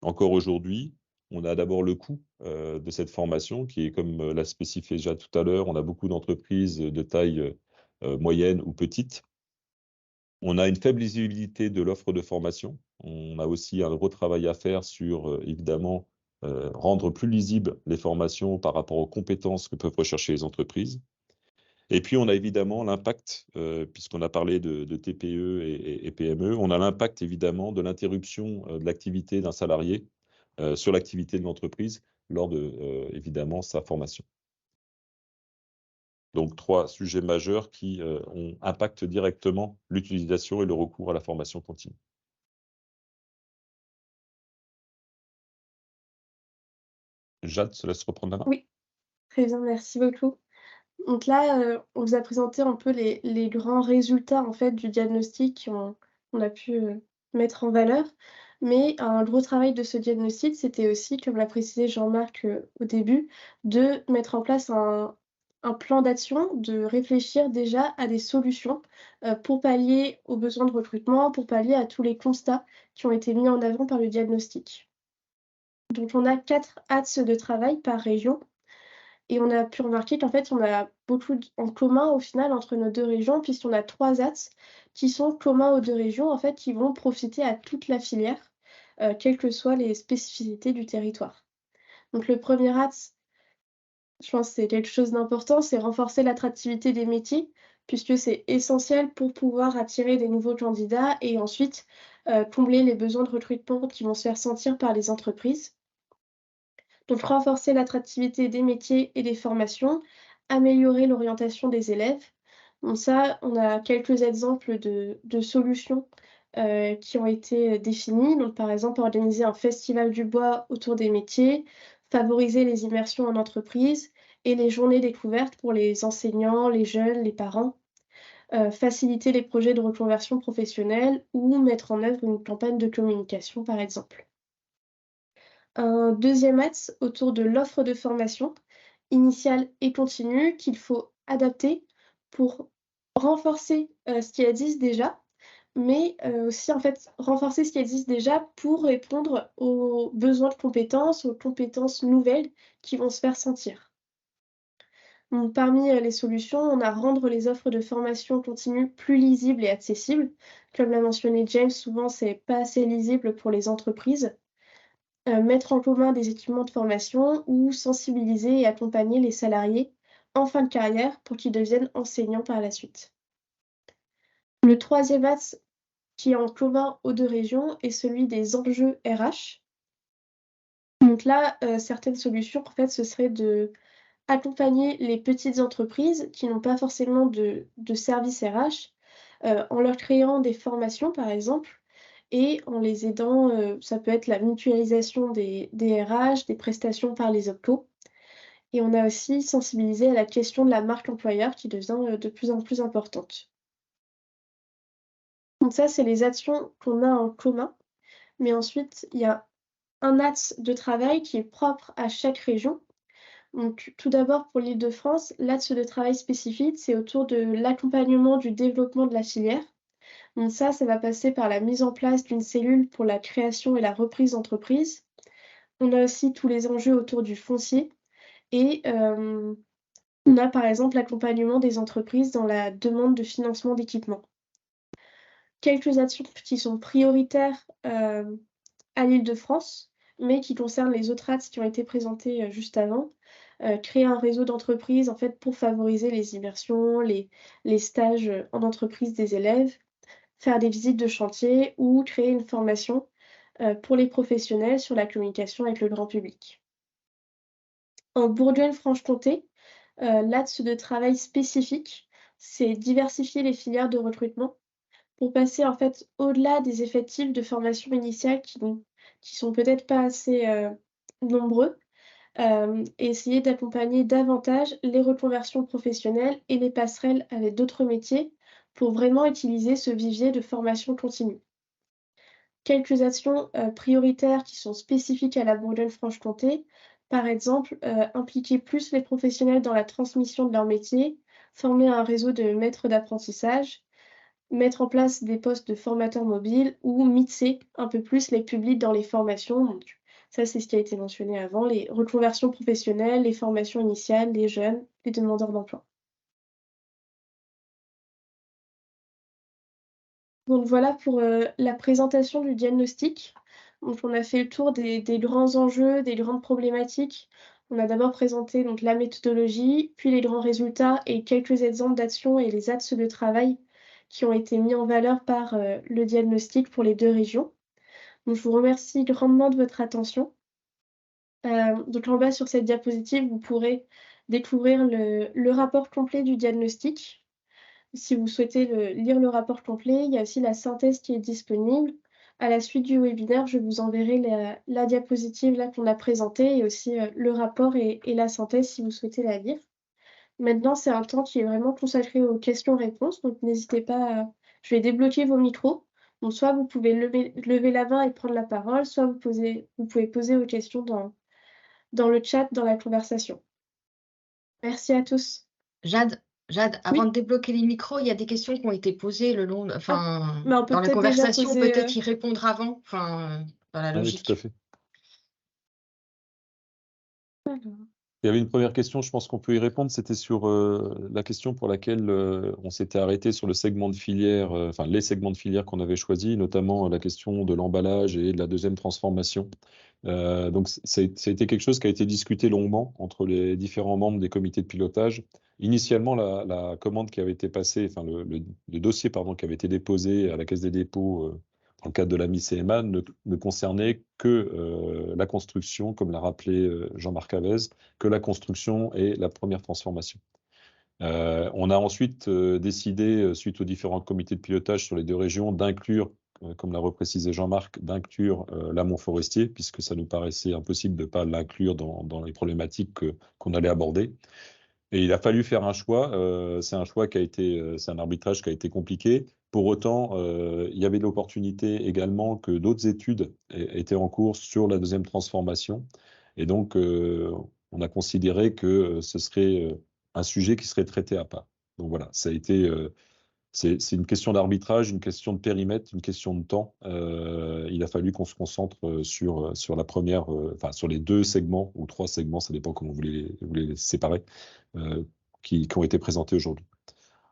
encore aujourd'hui. On a d'abord le coût de cette formation qui est, comme l'a spécifié déjà tout à l'heure, on a beaucoup d'entreprises de taille moyenne ou petite. On a une faible visibilité de l'offre de formation. On a aussi un gros travail à faire sur, évidemment, rendre plus lisibles les formations par rapport aux compétences que peuvent rechercher les entreprises. Et puis, on a évidemment l'impact, puisqu'on a parlé de TPE et PME, on a l'impact évidemment de l'interruption de l'activité d'un salarié sur l'activité de l'entreprise lors de, évidemment, sa formation. Donc, 3 sujets majeurs qui impactent directement l'utilisation et le recours à la formation continue. Jade, se laisse reprendre la main. Oui, très bien, merci beaucoup. Donc là, on vous a présenté un peu les grands résultats, en fait, du diagnostic qu'on a pu, mettre en valeur. Mais un gros travail de ce diagnostic, c'était aussi, comme l'a précisé Jean-Marc, au début, de mettre en place un plan d'action, de réfléchir déjà à des solutions, pour pallier aux besoins de recrutement, pour pallier à tous les constats qui ont été mis en avant par le diagnostic. Donc on a 4 axes de travail par région. Et on a pu remarquer qu'en fait, on a beaucoup en commun au final entre nos 2 régions, puisqu'on a 3 axes qui sont communs aux 2 régions, en fait, qui vont profiter à toute la filière, quelles que soient les spécificités du territoire. Donc le premier axe, je pense que c'est quelque chose d'important, c'est renforcer l'attractivité des métiers, puisque c'est essentiel pour pouvoir attirer des nouveaux candidats et ensuite, combler les besoins de recrutement qui vont se faire sentir par les entreprises. Donc renforcer l'attractivité des métiers et des formations, améliorer l'orientation des élèves. Donc ça, on a quelques exemples de solutions, qui ont été définies. Donc par exemple, organiser un festival du bois autour des métiers, favoriser les immersions en entreprise et les journées découvertes pour les enseignants, les jeunes, les parents, faciliter les projets de reconversion professionnelle ou mettre en œuvre une campagne de communication, par exemple. Un deuxième axe autour de l'offre de formation, initiale et continue, qu'il faut adapter pour renforcer, ce qui existe déjà, mais aussi en fait renforcer ce qui existe déjà pour répondre aux besoins de compétences, aux compétences nouvelles qui vont se faire sentir. Donc parmi, les solutions, on a rendre les offres de formation continue plus lisibles et accessibles. Comme l'a mentionné James, souvent c'est pas assez lisible pour les entreprises. Mettre en commun des équipements de formation ou sensibiliser et accompagner les salariés en fin de carrière pour qu'ils deviennent enseignants par la suite. Le troisième axe qui est en commun aux 2 régions est celui des enjeux RH. Donc là, certaines solutions, en fait, ce serait d'accompagner les petites entreprises qui n'ont pas forcément de service RH, en leur créant des formations, par exemple, et en les aidant, ça peut être la mutualisation des RH, des prestations par les OPCO. Et on a aussi sensibilisé à la question de la marque employeur qui devient, de plus en plus importante. Donc ça, c'est les actions qu'on a en commun, mais ensuite, il y a un axe de travail qui est propre à chaque région. Donc tout d'abord pour l'Île-de-France, l'axe de travail spécifique, c'est autour de l'accompagnement du développement de la filière. Donc ça va passer par la mise en place d'une cellule pour la création et la reprise d'entreprise. On a aussi tous les enjeux autour du foncier et on a par exemple l'accompagnement des entreprises dans la demande de financement d'équipements. Quelques actions qui sont prioritaires, à l'Île-de-France, mais qui concernent les autres axes qui ont été présentés, juste avant. Créer un réseau d'entreprises, en fait, pour favoriser les immersions, les stages, en entreprise des élèves. Faire des visites de chantier ou créer une formation, pour les professionnels sur la communication avec le grand public. En Bourgogne-Franche-Comté, l'axe de travail spécifique, c'est diversifier les filières de recrutement pour passer en fait au-delà des effectifs de formation initiale qui sont peut-être pas assez, nombreux, et essayer d'accompagner davantage les reconversions professionnelles et les passerelles avec d'autres métiers pour vraiment utiliser ce vivier de formation continue. Quelques actions prioritaires qui sont spécifiques à la Bourgogne-Franche-Comté, par exemple, impliquer plus les professionnels dans la transmission de leur métier, former un réseau de maîtres d'apprentissage, mettre en place des postes de formateurs mobiles ou mixer un peu plus les publics dans les formations. Donc, ça, c'est ce qui a été mentionné avant, les reconversions professionnelles, les formations initiales, les jeunes, les demandeurs d'emploi. Donc voilà pour la présentation du diagnostic. Donc on a fait le tour des grands enjeux, des grandes problématiques. On a d'abord présenté donc, la méthodologie, puis les grands résultats et quelques exemples d'actions et les axes de travail qui ont été mis en valeur par le diagnostic pour les 2 régions. Donc je vous remercie grandement de votre attention. Donc en bas sur cette diapositive, vous pourrez découvrir le rapport complet du diagnostic. Si vous souhaitez lire le rapport complet, il y a aussi la synthèse qui est disponible. À la suite du webinaire, je vous enverrai la diapositive là qu'on a présentée et aussi le rapport et la synthèse si vous souhaitez la lire. Maintenant, c'est un temps qui est vraiment consacré aux questions-réponses, donc n'hésitez pas je vais débloquer vos micros. Donc soit vous pouvez lever la main et prendre la parole, soit vous pouvez poser vos questions dans le chat, dans la conversation. Merci à tous. Jade, avant Oui. de débloquer les micros, il y a des questions qui ont été posées le long, Mais on peut dans la peut-être déjà conversation, poser, peut-être y répondre avant, dans la Oui, logique. tout à fait. Alors. Il y avait une première question, je pense qu'on peut y répondre, c'était sur la question pour laquelle on s'était arrêté sur le segment de filière, enfin les segments de filière qu'on avait choisis, notamment la question de l'emballage et de la deuxième transformation. Donc ça a été quelque chose qui a été discuté longuement entre les différents membres des comités de pilotage. Initialement, la commande qui avait été passée, enfin le dossier pardon, qui avait été déposé à la Caisse des dépôts dans le cadre de la MICMA ne concernait que la construction, comme l'a rappelé Jean-Marc Avez, que la construction et la première transformation. On a ensuite décidé, suite aux différents comités de pilotage sur les 2 régions, d'inclure, comme l'a reprécisé Jean-Marc, d'inclure l'amont forestier, puisque ça nous paraissait impossible de ne pas l'inclure dans les problématiques qu'on allait aborder. Et il a fallu faire un choix. C'est un choix qui a été, c'est un arbitrage qui a été compliqué. Pour autant, il y avait l'opportunité également que d'autres études étaient en cours sur la deuxième transformation. Et donc, on a considéré que ce serait un sujet qui serait traité à part. Donc voilà, ça a été, c'est une question d'arbitrage, une question de périmètre, une question de temps. Il a fallu qu'on se concentre sur la première, enfin sur les 2 segments ou 3 segments, ça dépend comment vous les séparer, qui ont été présentés aujourd'hui.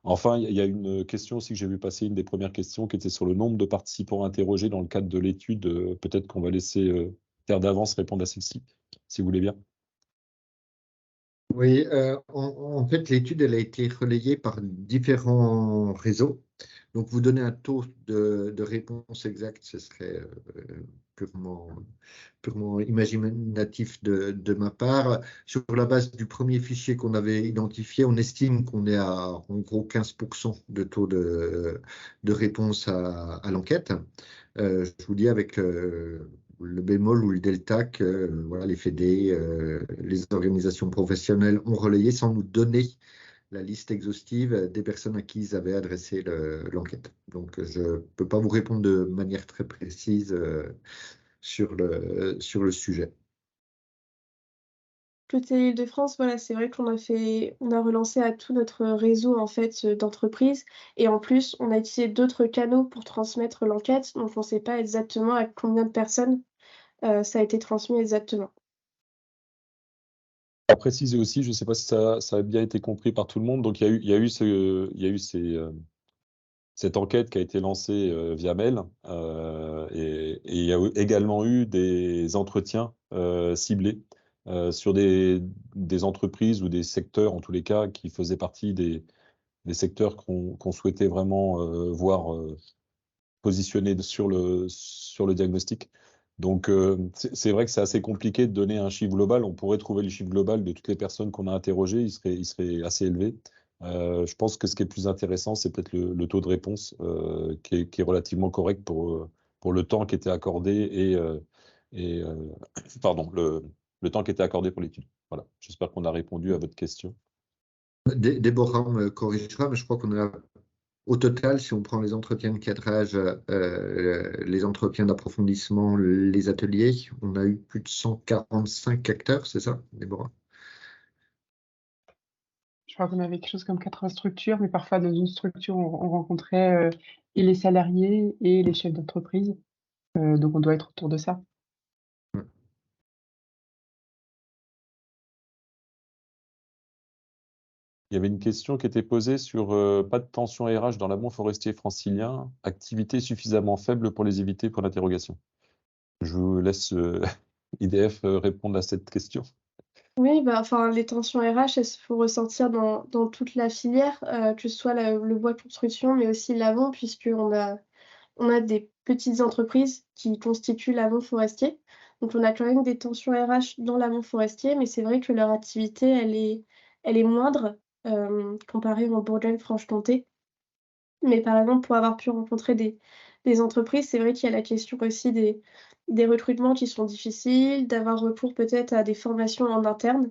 Enfin, il y a une question aussi que j'ai vu passer, une des premières questions qui était sur le nombre de participants interrogés dans le cadre de l'étude. Peut-être qu'on va laisser Terre d'Avance répondre à celle-ci, si vous voulez bien. Oui, en fait, l'étude elle a été relayée par différents réseaux. Donc, vous donner un taux de réponse exact, ce serait purement imaginatif de ma part. Sur la base du premier fichier qu'on avait identifié, on estime qu'on est à en gros 15% de taux de réponse à l'enquête. Je vous dis avec le bémol ou le delta que voilà, les FEDE, les organisations professionnelles ont relayé sans nous donner la liste exhaustive des personnes à qui ils avaient adressé l'enquête. Donc, je ne peux pas vous répondre de manière très précise sur le sujet. Côté Île-de-France, voilà, c'est vrai qu'on a relancé à tout notre réseau en fait d'entreprises et en plus on a utilisé d'autres canaux pour transmettre l'enquête, donc on ne sait pas exactement à combien de personnes ça a été transmis exactement. À préciser aussi, je ne sais pas si ça a bien été compris par tout le monde. Donc il y a eu cette enquête qui a été lancée via mail et il y a également eu des entretiens ciblés sur des entreprises ou des secteurs, en tous les cas, qui faisaient partie des secteurs qu'on souhaitait vraiment voir positionnés sur le diagnostic. Donc, c'est vrai que c'est assez compliqué de donner un chiffre global. On pourrait trouver le chiffre global de toutes les personnes qu'on a interrogées, il serait assez élevé. Je pense que ce qui est plus intéressant, c'est peut-être le taux de réponse qui est relativement correct pour le temps qui était accordé pardon, le temps qui était accordé pour l'étude. Voilà. J'espère qu'on a répondu à votre question. Déborah me corrigera, mais je crois qu'on a Au total, si on prend les entretiens de cadrage, les entretiens d'approfondissement, les ateliers, on a eu plus de 145 acteurs, c'est ça, Déborah? Je crois qu'on avait quelque chose comme 80 structures, mais parfois dans une structure, on rencontrait et les salariés et les chefs d'entreprise. Donc on doit être autour de ça. Il y avait une question qui était posée sur pas de tension RH dans l'amont forestier francilien, activité suffisamment faible pour les éviter pour l'interrogation. Je vous laisse IDF répondre à cette question. Oui, bah, enfin, les tensions RH, elles se font ressentir dans toute la filière, que ce soit le bois de construction, mais aussi l'amont, puisqu'on a des petites entreprises qui constituent l'amont forestier. Donc, on a quand même des tensions RH dans l'amont forestier, mais c'est vrai que leur activité, elle est moindre comparée en Bourgogne-Franche-Comté. Mais par exemple, pour avoir pu rencontrer des entreprises, c'est vrai qu'il y a la question aussi des recrutements qui sont difficiles, d'avoir recours peut-être à des formations en interne.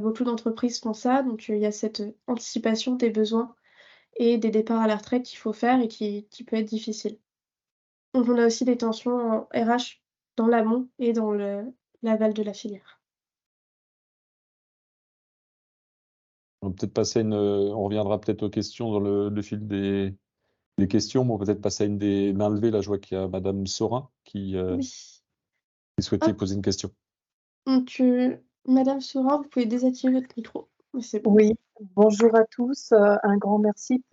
Beaucoup d'entreprises font ça, donc il y a cette anticipation des besoins et des départs à la retraite qu'il faut faire et qui peut être difficile. Donc on a aussi des tensions en RH dans l'amont et dans l'aval de la filière. On va peut-être passer on reviendra peut-être aux questions dans le fil des questions. Bon, peut-être passer à une des mains levées. Là, je vois qu'il y a Madame Sorin qui Oui. souhaitait Hop. poser une question. Donc Madame Sora, vous pouvez désactiver votre micro. C'est bon. Oui, bonjour à tous. Un grand merci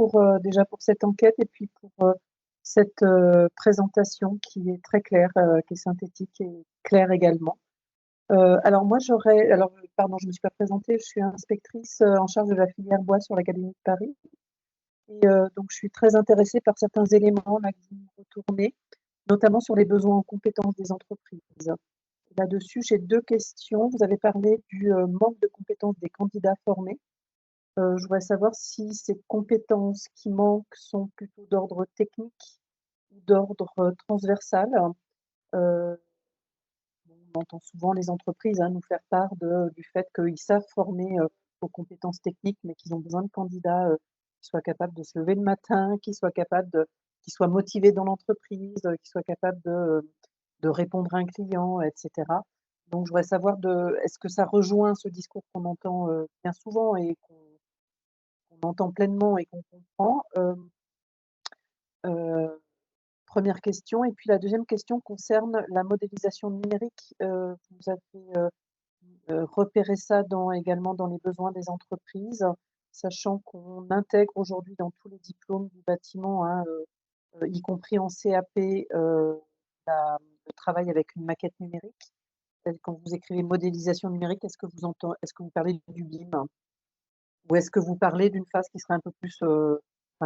déjà pour cette enquête et puis pour cette présentation qui est très claire, qui est synthétique et claire également. Alors moi pardon, je ne me suis pas présentée, je suis inspectrice en charge de la filière bois sur l'Académie de Paris. Et donc je suis très intéressée par certains éléments là que vous me retournez, notamment sur les besoins en compétences des entreprises. Là-dessus, j'ai 2 questions. Vous avez parlé du manque de compétences des candidats formés. Je voudrais savoir si ces compétences qui manquent sont plutôt d'ordre technique ou d'ordre transversal. On entend souvent les entreprises nous faire part du fait qu'ils savent former aux compétences techniques, mais qu'ils ont besoin de candidats qui soient capables de se lever le matin, qui soient motivés dans l'entreprise, qui soient capables de répondre à un client, etc. Donc, je voudrais savoir est-ce que ça rejoint ce discours qu'on entend bien souvent et qu'on entend pleinement et qu'on comprend. Première question. Et puis la deuxième question concerne la modélisation numérique. Vous avez repéré ça également dans les besoins des entreprises, sachant qu'on intègre aujourd'hui dans tous les diplômes du bâtiment, y compris en CAP, le travail avec une maquette numérique. Quand vous écrivez modélisation numérique, est-ce que vous parlez du BIM? Ou est-ce que vous parlez d'une phase qui serait un peu plus,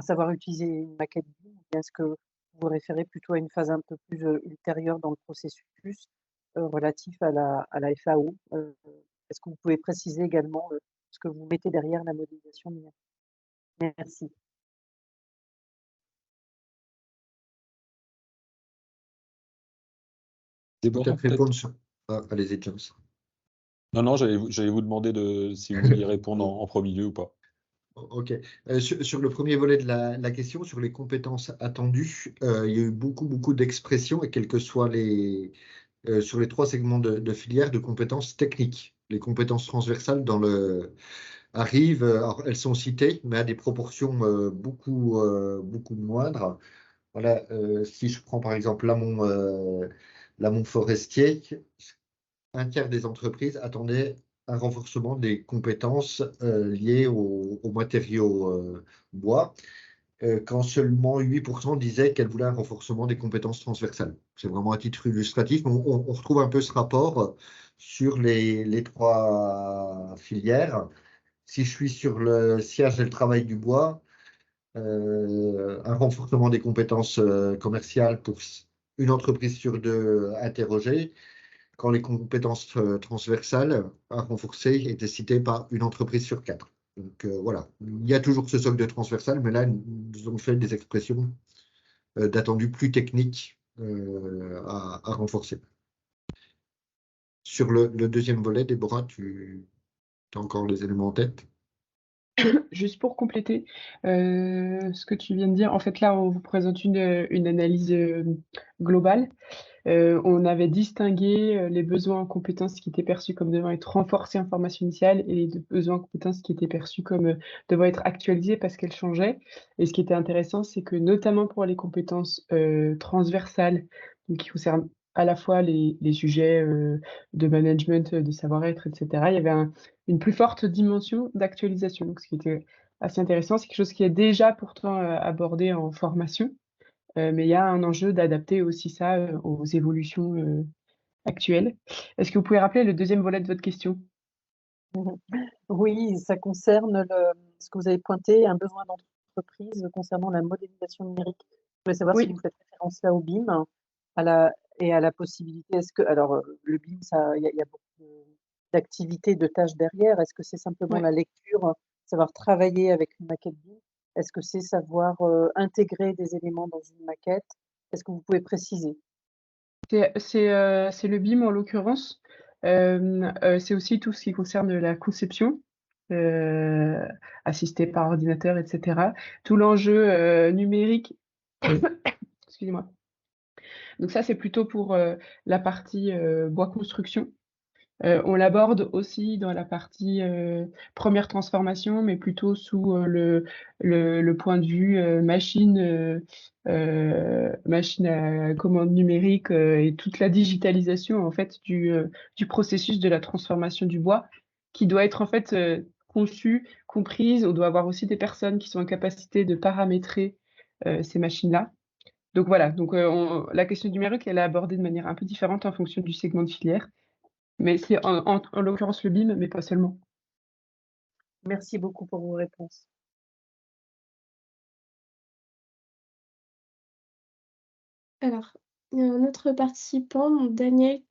savoir utiliser une maquette BIM, ou bien est-ce que vous vous référez plutôt à une phase un peu plus ultérieure dans le processus relatif à la FAO? Est-ce que vous pouvez préciser également ce que vous mettez derrière la modélisation numérique? Merci. Déborah, Peut-être répondre sur... allez-y, James. Non, j'allais vous demander si vous vouliez répondre en premier lieu ou pas. Ok. Sur le premier volet de la question, sur les compétences attendues, il y a eu beaucoup d'expressions, et quels que soient sur les 3 segments de filière, de compétences techniques. Les compétences transversales arrivent, alors elles sont citées, mais à des proportions beaucoup moindres. Voilà, si je prends par exemple l'amont forestier, un tiers des entreprises attendaient un renforcement des compétences liées aux matériaux bois, quand seulement 8% disaient qu'elles voulaient un renforcement des compétences transversales. C'est vraiment à titre illustratif, mais on retrouve un peu ce rapport sur les 3 filières. Si je suis sur le siège et le travail du bois, un renforcement des compétences commerciales pour une entreprise sur 2 interrogée, quand les compétences transversales à renforcer étaient citées par une entreprise sur 4. Donc voilà, il y a toujours ce socle de transversal, mais là, nous avons fait des expressions d'attendus plus techniques à renforcer. Sur le deuxième volet, Déborah, tu as encore les éléments en tête? Juste pour compléter ce que tu viens de dire, en fait là on vous présente une analyse globale. On avait distingué les besoins en compétences qui étaient perçus comme devant être renforcés en formation initiale et les besoins en compétences qui étaient perçus comme devant être actualisés parce qu'elles changeaient. Et ce qui était intéressant, c'est que notamment pour les compétences transversales, donc qui concernent à la fois les sujets de management, de savoir-être, etc., il y avait une plus forte dimension d'actualisation. Donc, ce qui était assez intéressant, c'est quelque chose qui est déjà pourtant abordé en formation. Mais il y a un enjeu d'adapter aussi ça aux évolutions actuelles. Est-ce que vous pouvez rappeler le deuxième volet de votre question? Oui, ça concerne ce que vous avez pointé, un besoin d'entreprise concernant la modélisation numérique. Je voulais savoir si Oui, vous faites référence là au BIM et à la possibilité. Alors, le BIM, il y a beaucoup d'activités, de tâches derrière. Est-ce que c'est simplement ouais. la lecture, savoir travailler avec une maquette BIM? Est-ce que c'est savoir intégrer des éléments dans une maquette? Est-ce que vous pouvez préciser? C'est le BIM en l'occurrence. C'est aussi tout ce qui concerne la conception, assistée par ordinateur, etc. Tout l'enjeu numérique. Excusez-moi. Donc ça, c'est plutôt pour la partie bois construction. On l'aborde aussi dans la partie première transformation, mais plutôt sous le point de vue machine à commande numérique et toute la digitalisation en fait du processus de la transformation du bois, qui doit être en fait conçue, comprise. On doit avoir aussi des personnes qui sont en capacité de paramétrer ces machines-là. Donc voilà, donc la question numérique, elle est abordée de manière un peu différente en fonction du segment de filière. Mais c'est en l'occurrence le BIM, mais pas seulement. Merci beaucoup pour vos réponses. Alors, il y a un autre participant, donc Daniel.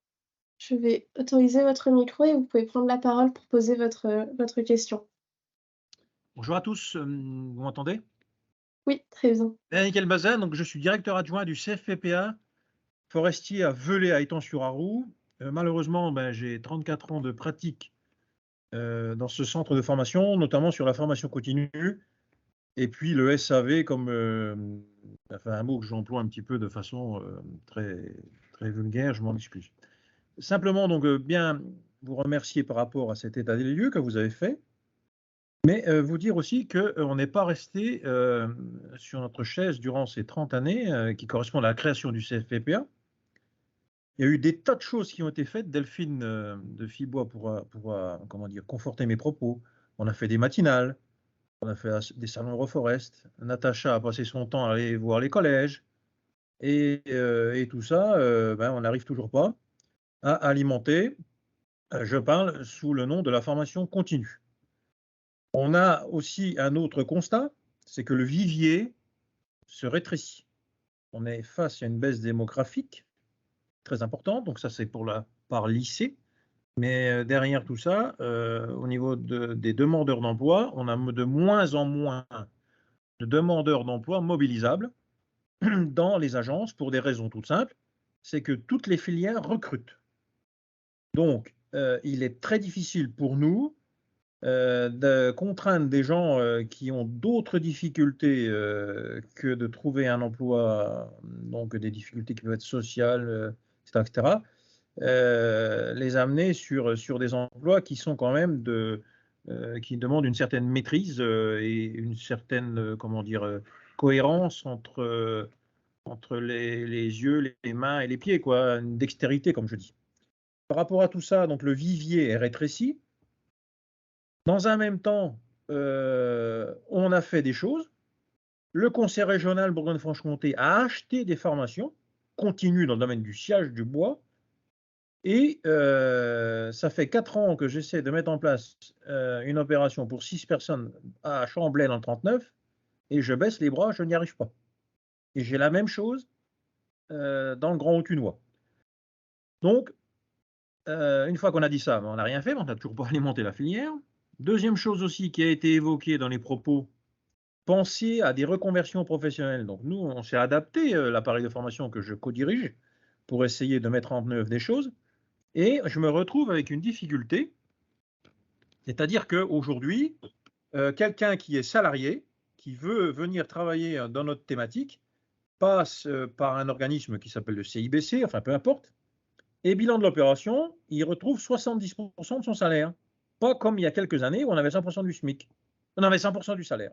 Je vais autoriser votre micro et vous pouvez prendre la parole pour poser votre question. Bonjour à tous, vous m'entendez? Oui, très bien. Daniel Kelbazin, donc je suis directeur adjoint du CFPPA forestier à Velay à Étang-sur-Arroux. Malheureusement, j'ai 34 ans de pratique dans ce centre de formation, notamment sur la formation continue, et puis le SAV comme un mot que j'emploie un petit peu de façon très, très vulgaire, je m'en excuse. Simplement, donc, bien vous remercier par rapport à cet état des lieux que vous avez fait. Mais vous dire aussi qu'on n'est pas resté sur notre chaise durant ces 30 années qui correspondent à la création du CFPPA. Il y a eu des tas de choses qui ont été faites. Delphine de Fibois pourra comment dire, conforter mes propos. On a fait des matinales, on a fait des salons Euroforest. Natacha a passé son temps à aller voir les collèges. Et tout ça, on n'arrive toujours pas à alimenter. Je parle sous le nom de la formation continue. On a aussi un autre constat, c'est que le vivier se rétrécit. On est face à une baisse démographique très importante, donc ça c'est pour la part lycée, mais derrière tout ça, au niveau des demandeurs d'emploi, on a de moins en moins de demandeurs d'emploi mobilisables dans les agences pour des raisons toutes simples, c'est que toutes les filières recrutent. Donc, il est très difficile pour nous de contraindre des gens qui ont d'autres difficultés que de trouver un emploi, donc des difficultés qui peuvent être sociales, etc., les amener sur des emplois qui sont quand même qui demandent une certaine maîtrise et une certaine, comment dire, cohérence entre les yeux, les mains et les pieds, quoi, une dextérité, comme je dis. Par rapport à tout ça, donc le vivier est rétréci. Dans un même temps, on a fait des choses. Le Conseil régional Bourgogne-Franche-Comté a acheté des formations continues dans le domaine du sciage du bois. Et ça fait 4 ans que j'essaie de mettre en place une opération pour 6 personnes à Chamblay dans le 39, et je baisse les bras, je n'y arrive pas. Et j'ai la même chose dans le Grand Autunois. Donc, une fois qu'on a dit ça, on n'a rien fait, on n'a toujours pas alimenté la filière. Deuxième chose aussi qui a été évoquée dans les propos, penser à des reconversions professionnelles. Donc nous, on s'est adapté, l'appareil de formation que je co-dirige, pour essayer de mettre en œuvre des choses. Et je me retrouve avec une difficulté, c'est-à-dire qu'aujourd'hui, quelqu'un qui est salarié, qui veut venir travailler dans notre thématique, passe par un organisme qui s'appelle le CIBC, enfin peu importe, et bilan de l'opération, il retrouve 70% de son salaire. Pas comme il y a quelques années où on avait 100% du SMIC. On avait 100% du salaire.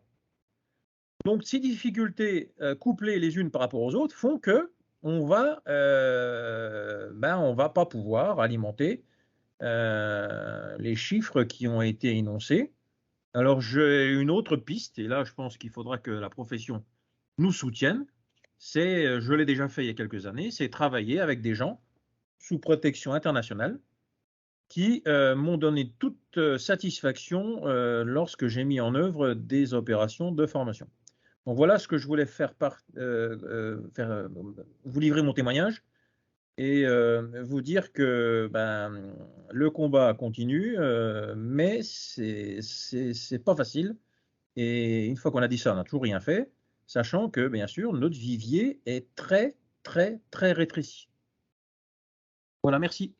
Donc ces difficultés couplées les unes par rapport aux autres font que on va pas pouvoir alimenter les chiffres qui ont été énoncés. Alors j'ai une autre piste, et là je pense qu'il faudra que la profession nous soutienne. Je l'ai déjà fait il y a quelques années, c'est travailler avec des gens sous protection internationale qui m'ont donné toute satisfaction lorsque j'ai mis en œuvre des opérations de formation. Donc voilà ce que je voulais vous livrer mon témoignage et vous dire que le combat continue, mais c'est pas facile. Et une fois qu'on a dit ça, on n'a toujours rien fait, sachant que bien sûr notre vivier est très très très rétréci. Voilà, merci.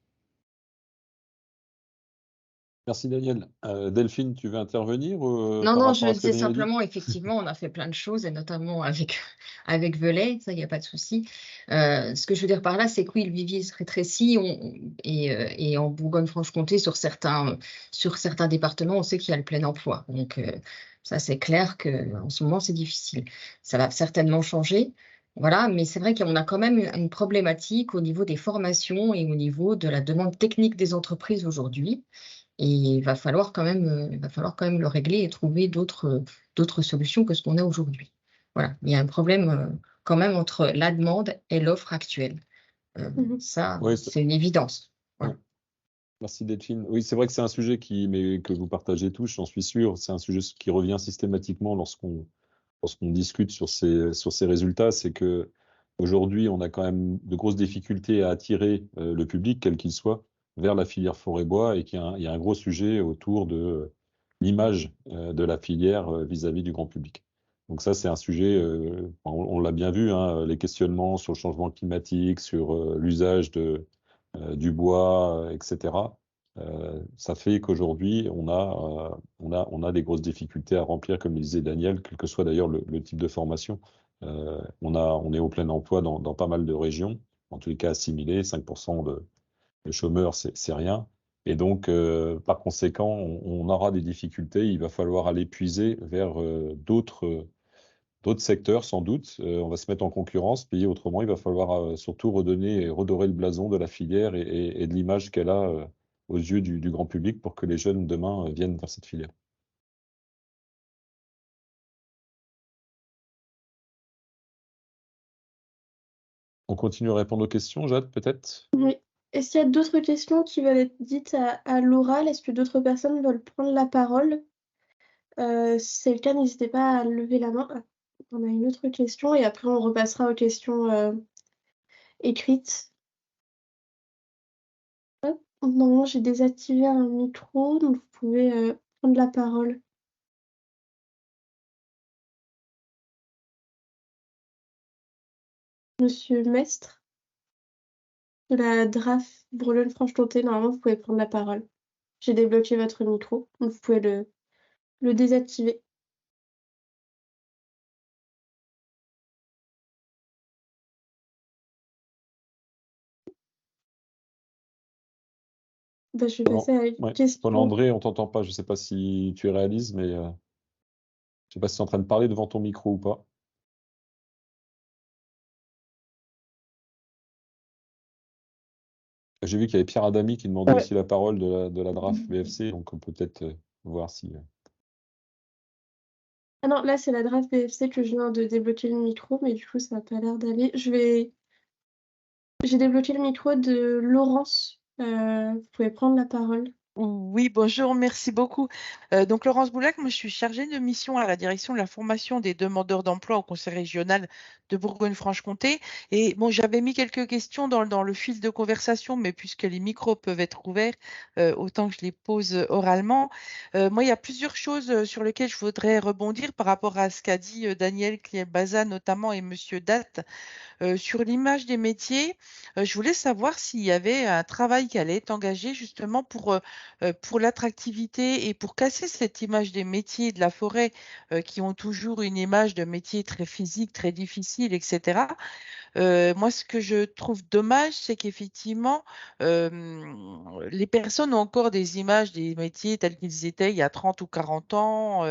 Merci Daniel. Delphine, tu veux intervenir Non, par non, rapport je à ce que disais Daniel a dit? simplement, effectivement, on a fait plein de choses, et notamment avec Velay, ça, il n'y a pas de souci. Ce que je veux dire par là, c'est que oui, le vivier se rétrécit, et en Bourgogne-Franche-Comté, sur certains départements, on sait qu'il y a le plein emploi. Donc, ça, c'est clair qu'en ce moment, c'est difficile. Ça va certainement changer. Voilà, mais c'est vrai qu'on a quand même une problématique au niveau des formations et au niveau de la demande technique des entreprises aujourd'hui. Et il va falloir quand même le régler et trouver d'autres solutions que ce qu'on a aujourd'hui. Voilà, il y a un problème quand même entre la demande et l'offre actuelle. Ça, Oui, c'est une évidence. Voilà. ouais. Merci Delphine. Oui, c'est vrai que c'est un sujet que vous partagez tous, j'en suis sûr. C'est un sujet qui revient systématiquement lorsqu'on discute sur ces résultats. C'est que aujourd'hui, on a quand même de grosses difficultés à attirer le public, quel qu'il soit, vers la filière forêt-bois, et qu'il y a un gros sujet autour de l'image de la filière vis-à-vis du grand public. Donc ça, c'est un sujet, on l'a bien vu, hein, les questionnements sur le changement climatique, sur l'usage du bois, etc. Ça fait qu'aujourd'hui, on a des grosses difficultés à remplir, comme le disait Daniel, quel que soit d'ailleurs le type de formation. On est au plein emploi dans pas mal de régions, en tous les cas assimilés, 5% de chômeurs, c'est rien. Et donc, par conséquent, on aura des difficultés. Il va falloir aller puiser vers d'autres secteurs, sans doute. On va se mettre en concurrence, puis autrement, il va falloir surtout redonner et redorer le blason de la filière et de l'image qu'elle a aux yeux du grand public pour que les jeunes demain viennent vers cette filière. On continue à répondre aux questions, Jade, peut-être? Oui. Est-ce qu'il y a d'autres questions qui veulent être dites à l'oral? Est-ce que d'autres personnes veulent prendre la parole? Si c'est le cas, n'hésitez pas à lever la main. Ah, on a une autre question et après on repassera aux questions écrites. Hop. Normalement, j'ai désactivé un micro, donc vous pouvez prendre la parole. Monsieur Mestre, de la DRAF Boulogne-Franche-Comté, normalement, vous pouvez prendre la parole. J'ai débloqué votre micro, donc vous pouvez le désactiver. Bah, je vais passer à une Ouais. question. Paul-André, on t'entend pas. Je ne sais pas si tu réalises, mais je ne sais pas si tu es en train de parler devant ton micro ou pas. J'ai vu qu'il y avait Pierre Adami qui demandait aussi la parole de la DRAF BFC, donc on peut peut-être voir si... Ah non, là c'est la DRAF BFC que je viens de débloquer le micro, mais du coup ça n'a pas l'air d'aller. J'ai débloqué le micro de Laurence. Vous pouvez prendre la parole. Oui, bonjour, merci beaucoup. Donc Laurence Boulac, moi je suis chargée de mission à la direction de la formation des demandeurs d'emploi au Conseil régional de Bourgogne-Franche-Comté. Et bon, j'avais mis quelques questions dans le fil de conversation, mais puisque les micros peuvent être ouverts, autant que je les pose oralement. Moi, il y a plusieurs choses sur lesquelles je voudrais rebondir par rapport à ce qu'a dit Daniel Klier-Baza notamment et Monsieur Datt. Sur l'image des métiers, je voulais savoir s'il y avait un travail qui allait être engagé justement pour pour l'attractivité et pour casser cette image des métiers de la forêt qui ont toujours une image de métier très physique, très difficile, etc. Moi, ce que je trouve dommage, c'est qu'effectivement, les personnes ont encore des images des métiers tels qu'ils étaient il y a 30 ou 40 ans.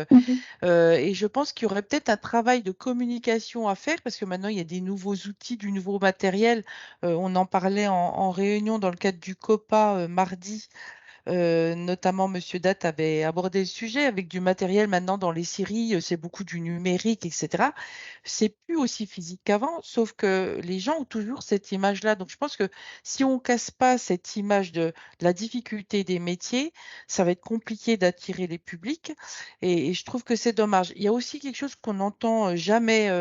Et je pense qu'il y aurait peut-être un travail de communication à faire parce que maintenant, il y a des nouveaux outils, du nouveau matériel. On en parlait en réunion dans le cadre du COPA mardi. Notamment, Monsieur Dat avait abordé le sujet avec du matériel maintenant dans les séries, c'est beaucoup du numérique, etc. C'est plus aussi physique qu'avant, sauf que les gens ont toujours cette image-là. Donc, je pense que si on casse pas cette image de la difficulté des métiers, ça va être compliqué d'attirer les publics. Et je trouve que c'est dommage. Il y a aussi quelque chose qu'on n'entend jamais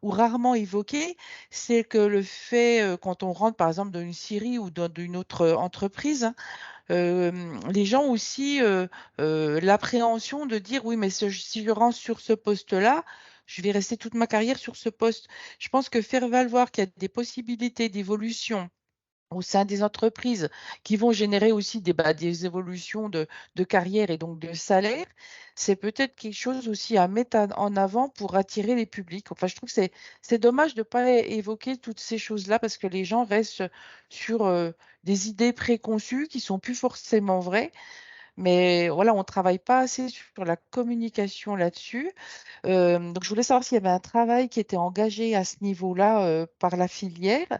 ou rarement évoqué, c'est que le fait, quand on rentre par exemple dans une série ou dans une autre entreprise, les gens aussi l'appréhension de dire oui, mais si je rentre sur ce poste-là, je vais rester toute ma carrière sur ce poste. Je pense que faire valoir qu'il y a des possibilités d'évolution au sein des entreprises qui vont générer aussi des évolutions de carrière et donc de salaire, c'est peut-être quelque chose aussi à mettre en avant pour attirer les publics. Enfin, je trouve que c'est dommage de ne pas évoquer toutes ces choses-là parce que les gens restent sur des idées préconçues qui sont plus forcément vraies. Mais voilà, on ne travaille pas assez sur la communication là-dessus. Donc, je voulais savoir s'il y avait un travail qui était engagé à ce niveau-là par la filière.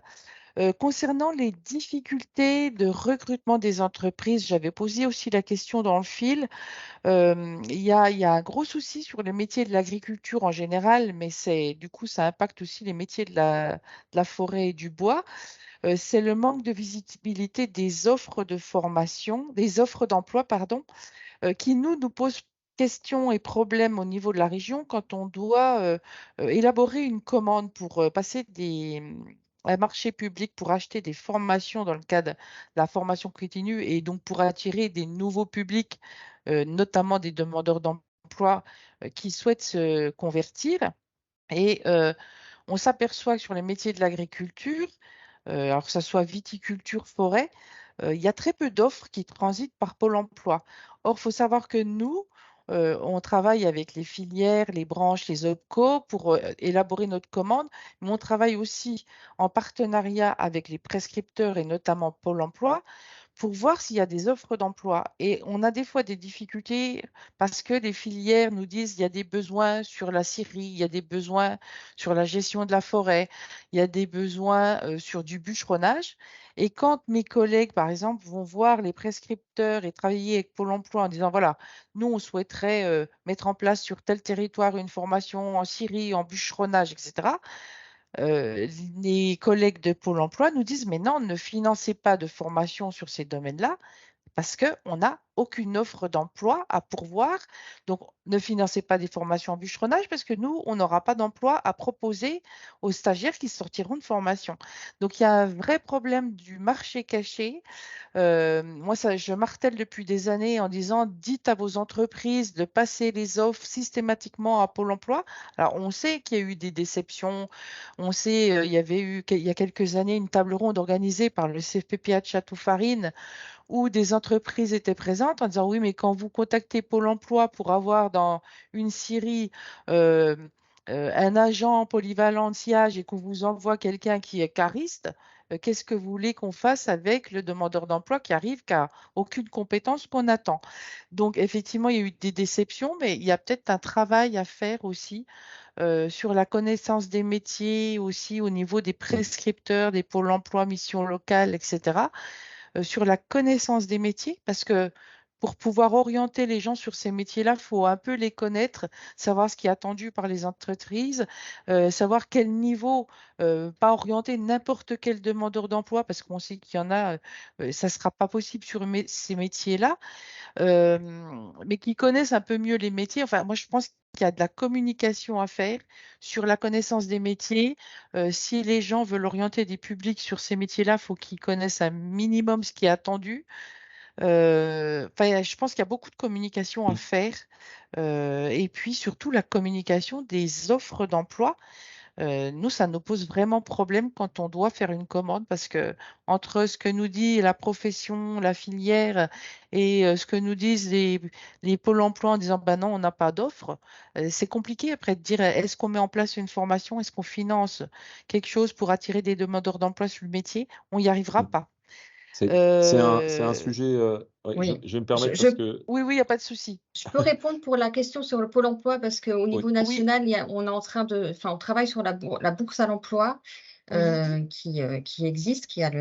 Concernant les difficultés de recrutement des entreprises, j'avais posé aussi la question dans le fil. Il y a un gros souci sur les métiers de l'agriculture en général, mais du coup, ça impacte aussi les métiers de la forêt et du bois. C'est le manque de visibilité des offres de formation, des offres d'emploi, pardon, qui nous pose questions et problèmes au niveau de la région quand on doit élaborer une commande pour passer un marché public pour acheter des formations dans le cadre de la formation continue et donc pour attirer des nouveaux publics, notamment des demandeurs d'emploi qui souhaitent se convertir. Et on s'aperçoit que sur les métiers de l'agriculture, alors que ce soit viticulture, forêt, il y a très peu d'offres qui transitent par Pôle emploi. Or, il faut savoir que nous, on travaille avec les filières, les branches, les OPCO pour élaborer notre commande, mais on travaille aussi en partenariat avec les prescripteurs et notamment Pôle emploi pour voir s'il y a des offres d'emploi. Et on a des fois des difficultés parce que les filières nous disent qu'il y a des besoins sur la scierie, il y a des besoins sur la gestion de la forêt, il y a des besoins sur du bûcheronnage. Et quand mes collègues, par exemple, vont voir les prescripteurs et travailler avec Pôle emploi en disant, voilà, nous, on souhaiterait mettre en place sur tel territoire une formation en scierie, en bûcheronnage, etc., les collègues de Pôle emploi nous disent, mais non, ne financez pas de formation sur ces domaines-là parce qu'on n'a aucune offre d'emploi à pourvoir. Donc, ne financez pas des formations en bûcheronnage parce que nous, on n'aura pas d'emploi à proposer aux stagiaires qui sortiront de formation. Donc, il y a un vrai problème du marché caché. Moi, je martèle depuis des années en disant, dites à vos entreprises de passer les offres systématiquement à Pôle emploi. Alors, on sait qu'il y a eu des déceptions. On sait, il y avait eu, il y a quelques années, une table ronde organisée par le CFPPA de Château-Farine où des entreprises étaient présentes en disant oui, mais quand vous contactez Pôle emploi pour avoir dans une scierie un agent polyvalent de sciage et qu'on vous envoie quelqu'un qui est cariste, qu'est-ce que vous voulez qu'on fasse avec le demandeur d'emploi qui arrive, qui n'a aucune compétence qu'on attend? Donc, effectivement, il y a eu des déceptions, mais il y a peut-être un travail à faire aussi sur la connaissance des métiers, aussi au niveau des prescripteurs, des pôles emploi, missions locales, etc. Sur la connaissance des métiers, parce que pour pouvoir orienter les gens sur ces métiers-là, il faut un peu les connaître, savoir ce qui est attendu par les entreprises, savoir quel niveau, pas orienter n'importe quel demandeur d'emploi, parce qu'on sait qu'il y en a, ça ne sera pas possible sur ces métiers-là, mais qui connaissent un peu mieux les métiers. Enfin, moi, je pense qu'il y a de la communication à faire sur la connaissance des métiers. Si les gens veulent orienter des publics sur ces métiers-là, il faut qu'ils connaissent un minimum ce qui est attendu. Enfin, je pense qu'il y a beaucoup de communication à faire. Et puis, surtout, la communication des offres d'emploi. Nous, ça nous pose vraiment problème quand on doit faire une commande parce que entre ce que nous dit la profession, la filière et ce que nous disent les pôles emploi en disant bah non, on n'a pas d'offre, c'est compliqué après de dire est-ce qu'on met en place une formation, est-ce qu'on finance quelque chose pour attirer des demandeurs d'emploi sur le métier? On n'y arrivera pas. C'est un sujet. Ouais, Oui, je vais me permettre je parce que. Oui, il n'y a pas de souci. peux répondre pour la question sur le Pôle emploi parce qu'au Oui. niveau national, on est en train de, on travaille sur la bourse à l'emploi qui existe, qui a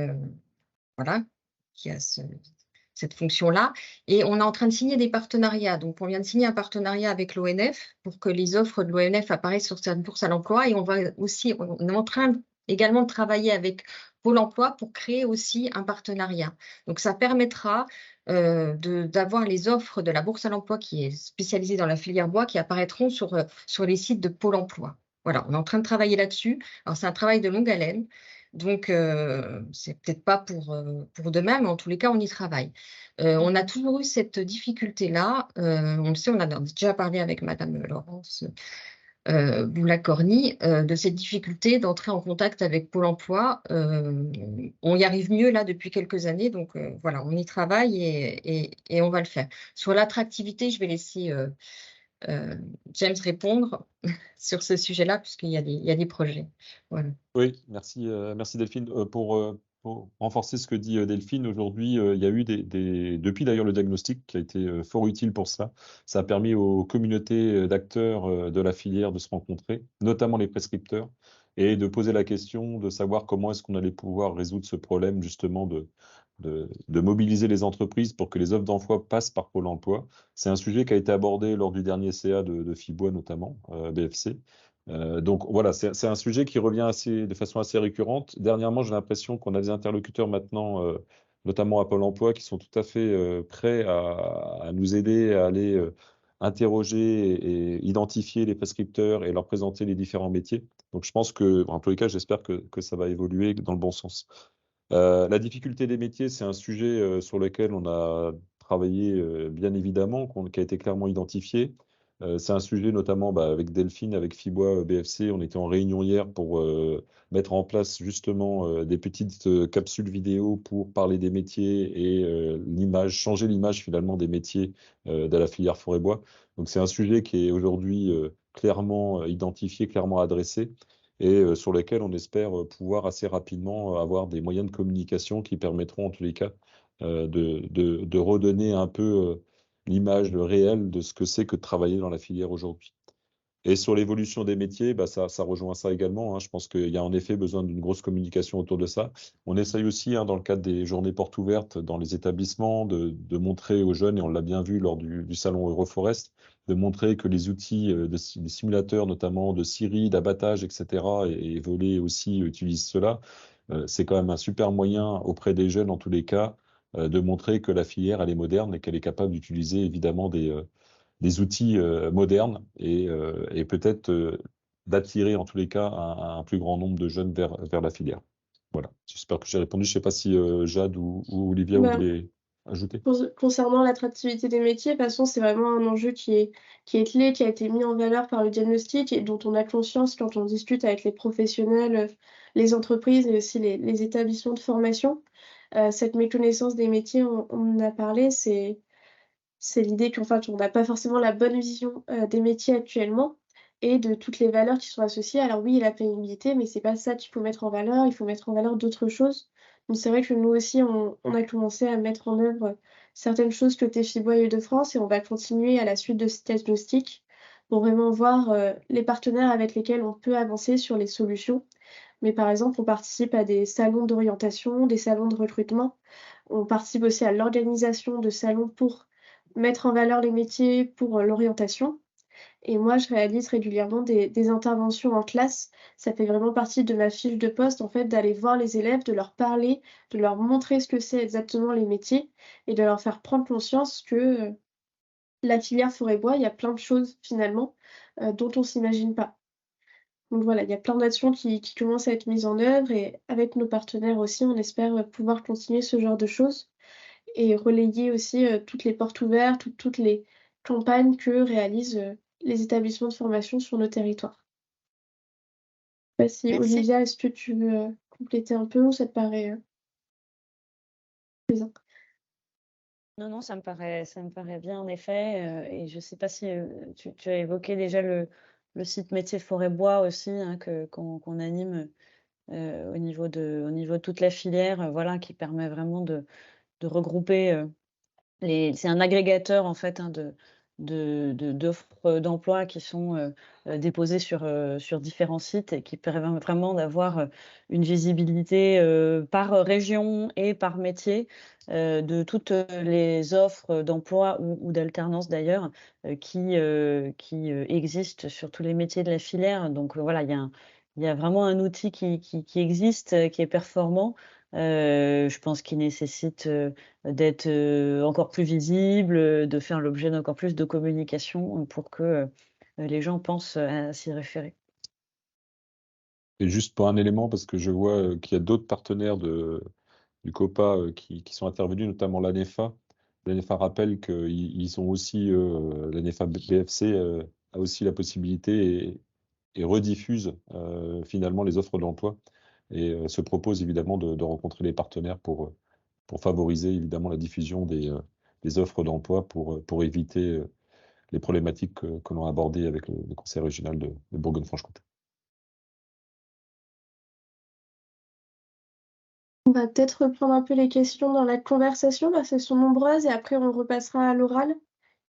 cette fonction-là. Et on est en train de signer des partenariats. Donc, on vient de signer un partenariat avec l'ONF pour que les offres de l'ONF apparaissent sur cette bourse à l'emploi. Et on est en train également de travailler avec Pôle emploi pour créer aussi un partenariat. Donc, ça permettra d'avoir les offres de la bourse à l'emploi qui est spécialisée dans la filière bois qui apparaîtront sur les sites de Pôle emploi. Voilà, on est en train de travailler là-dessus. Alors, c'est un travail de longue haleine. Donc, c'est peut-être pas pour demain, mais en tous les cas, on y travaille. On a toujours eu cette difficulté-là. On le sait, on a déjà parlé avec Madame Laurence Boulacorny de cette difficulté d'entrer en contact avec Pôle emploi. On y arrive mieux là depuis quelques années, donc voilà, on y travaille et on va le faire. Sur l'attractivité, je vais laisser James répondre sur ce sujet-là, puisqu'il y a des projets. Voilà. Oui, merci Delphine. Pour renforcer ce que dit Delphine, aujourd'hui, il y a eu depuis d'ailleurs le diagnostic qui a été fort utile pour ça. Ça a permis aux communautés d'acteurs de la filière de se rencontrer, notamment les prescripteurs, et de poser la question de savoir comment est-ce qu'on allait pouvoir résoudre ce problème justement de mobiliser les entreprises pour que les offres d'emploi passent par Pôle emploi. C'est un sujet qui a été abordé lors du dernier CA de FIBOA notamment, BFC. Donc voilà, c'est un sujet qui revient de façon assez récurrente. Dernièrement, j'ai l'impression qu'on a des interlocuteurs maintenant, notamment à Pôle emploi, qui sont tout à fait prêts à nous aider à aller interroger et identifier les prescripteurs et leur présenter les différents métiers. Donc je pense que, en tous les cas, j'espère que ça va évoluer dans le bon sens. La difficulté des métiers, c'est un sujet sur lequel on a travaillé bien évidemment, qui a été clairement identifié. C'est un sujet notamment avec Delphine, avec FIBOA, BFC. On était en réunion hier pour mettre en place justement des petites capsules vidéo pour parler des métiers et changer l'image finalement des métiers de la filière forêt-bois. Donc c'est un sujet qui est aujourd'hui clairement identifié, clairement adressé et sur lesquels on espère pouvoir assez rapidement avoir des moyens de communication qui permettront en tous les cas de redonner un peu l'image réelle de ce que c'est que de travailler dans la filière aujourd'hui. Et sur l'évolution des métiers, ça rejoint ça également, hein. Je pense qu'il y a en effet besoin d'une grosse communication autour de ça. On essaye aussi, hein, dans le cadre des journées portes ouvertes dans les établissements, de montrer aux jeunes, et on l'a bien vu lors du salon Euroforest, de montrer que les outils, des simulateurs notamment de scierie, d'abattage, etc., et volets aussi utilisent cela. C'est quand même un super moyen auprès des jeunes, en tous les cas, de montrer que la filière, elle est moderne et qu'elle est capable d'utiliser évidemment des outils modernes et peut-être d'attirer en tous les cas un plus grand nombre de jeunes vers la filière. Voilà, j'espère que j'ai répondu. Je ne sais pas si Jade ou Olivia, vous voulez ajouter. Concernant l'attractivité des métiers, de toute façon, c'est vraiment un enjeu qui est clé, qui a été mis en valeur par le diagnostic et dont on a conscience quand on discute avec les professionnels, les entreprises et aussi les établissements de formation. Cette méconnaissance des métiers, on en a parlé, c'est l'idée qu'en fait, on n'a pas forcément la bonne vision des métiers actuellement et de toutes les valeurs qui sont associées. Alors oui, la pénibilité, mais c'est pas ça qu'il faut mettre en valeur, il faut mettre en valeur d'autres choses. Donc c'est vrai que nous aussi, on a commencé à mettre en œuvre certaines choses côté FIBOA et Île-de-France et on va continuer à la suite de ce diagnostic pour vraiment voir les partenaires avec lesquels on peut avancer sur les solutions. Mais par exemple, on participe à des salons d'orientation, des salons de recrutement. On participe aussi à l'organisation de salons pour mettre en valeur les métiers, pour l'orientation. Et moi, je réalise régulièrement des interventions en classe. Ça fait vraiment partie de ma fiche de poste, en fait, d'aller voir les élèves, de leur parler, de leur montrer ce que c'est exactement les métiers et de leur faire prendre conscience que la filière forêt-bois, il y a plein de choses, finalement, dont on ne s'imagine pas. Donc voilà, il y a plein d'actions qui commencent à être mises en œuvre et avec nos partenaires aussi, on espère pouvoir continuer ce genre de choses et relayer aussi toutes les portes ouvertes, toutes les campagnes que réalisent les établissements de formation sur nos territoires. Si Merci. Olivia, est-ce que tu veux compléter un peu ou ça te paraît suffisant? Non, ça me paraît bien en effet. Et je ne sais pas si tu as évoqué déjà le site métier forêt-bois aussi, hein, qu'on anime au niveau de toute la filière, voilà, qui permet vraiment de regrouper c'est un agrégateur en fait, hein, d'offres d'emploi qui sont déposées sur différents sites et qui permet vraiment d'avoir une visibilité par région et par métier de toutes les offres d'emploi ou d'alternance d'ailleurs qui existent sur tous les métiers de la filière. Donc voilà, il y a vraiment un outil qui existe, qui est performant. Je pense qu'il nécessite d'être encore plus visible, de faire l'objet d'encore plus de communication pour que les gens pensent à s'y référer. Et juste pour un élément, parce que je vois qu'il y a d'autres partenaires du COPA qui sont intervenus, notamment l'ANEFA. L'ANEFA rappelle qu'ils ont aussi, l'ANEFA BFC a aussi la possibilité et rediffuse finalement les offres d'emploi et se propose évidemment de rencontrer les partenaires pour favoriser évidemment la diffusion des offres d'emploi pour éviter les problématiques que l'on a abordées avec le Conseil régional de Bourgogne-Franche-Comté. On va peut-être reprendre un peu les questions dans la conversation parce qu'elles sont nombreuses et après on repassera à l'oral,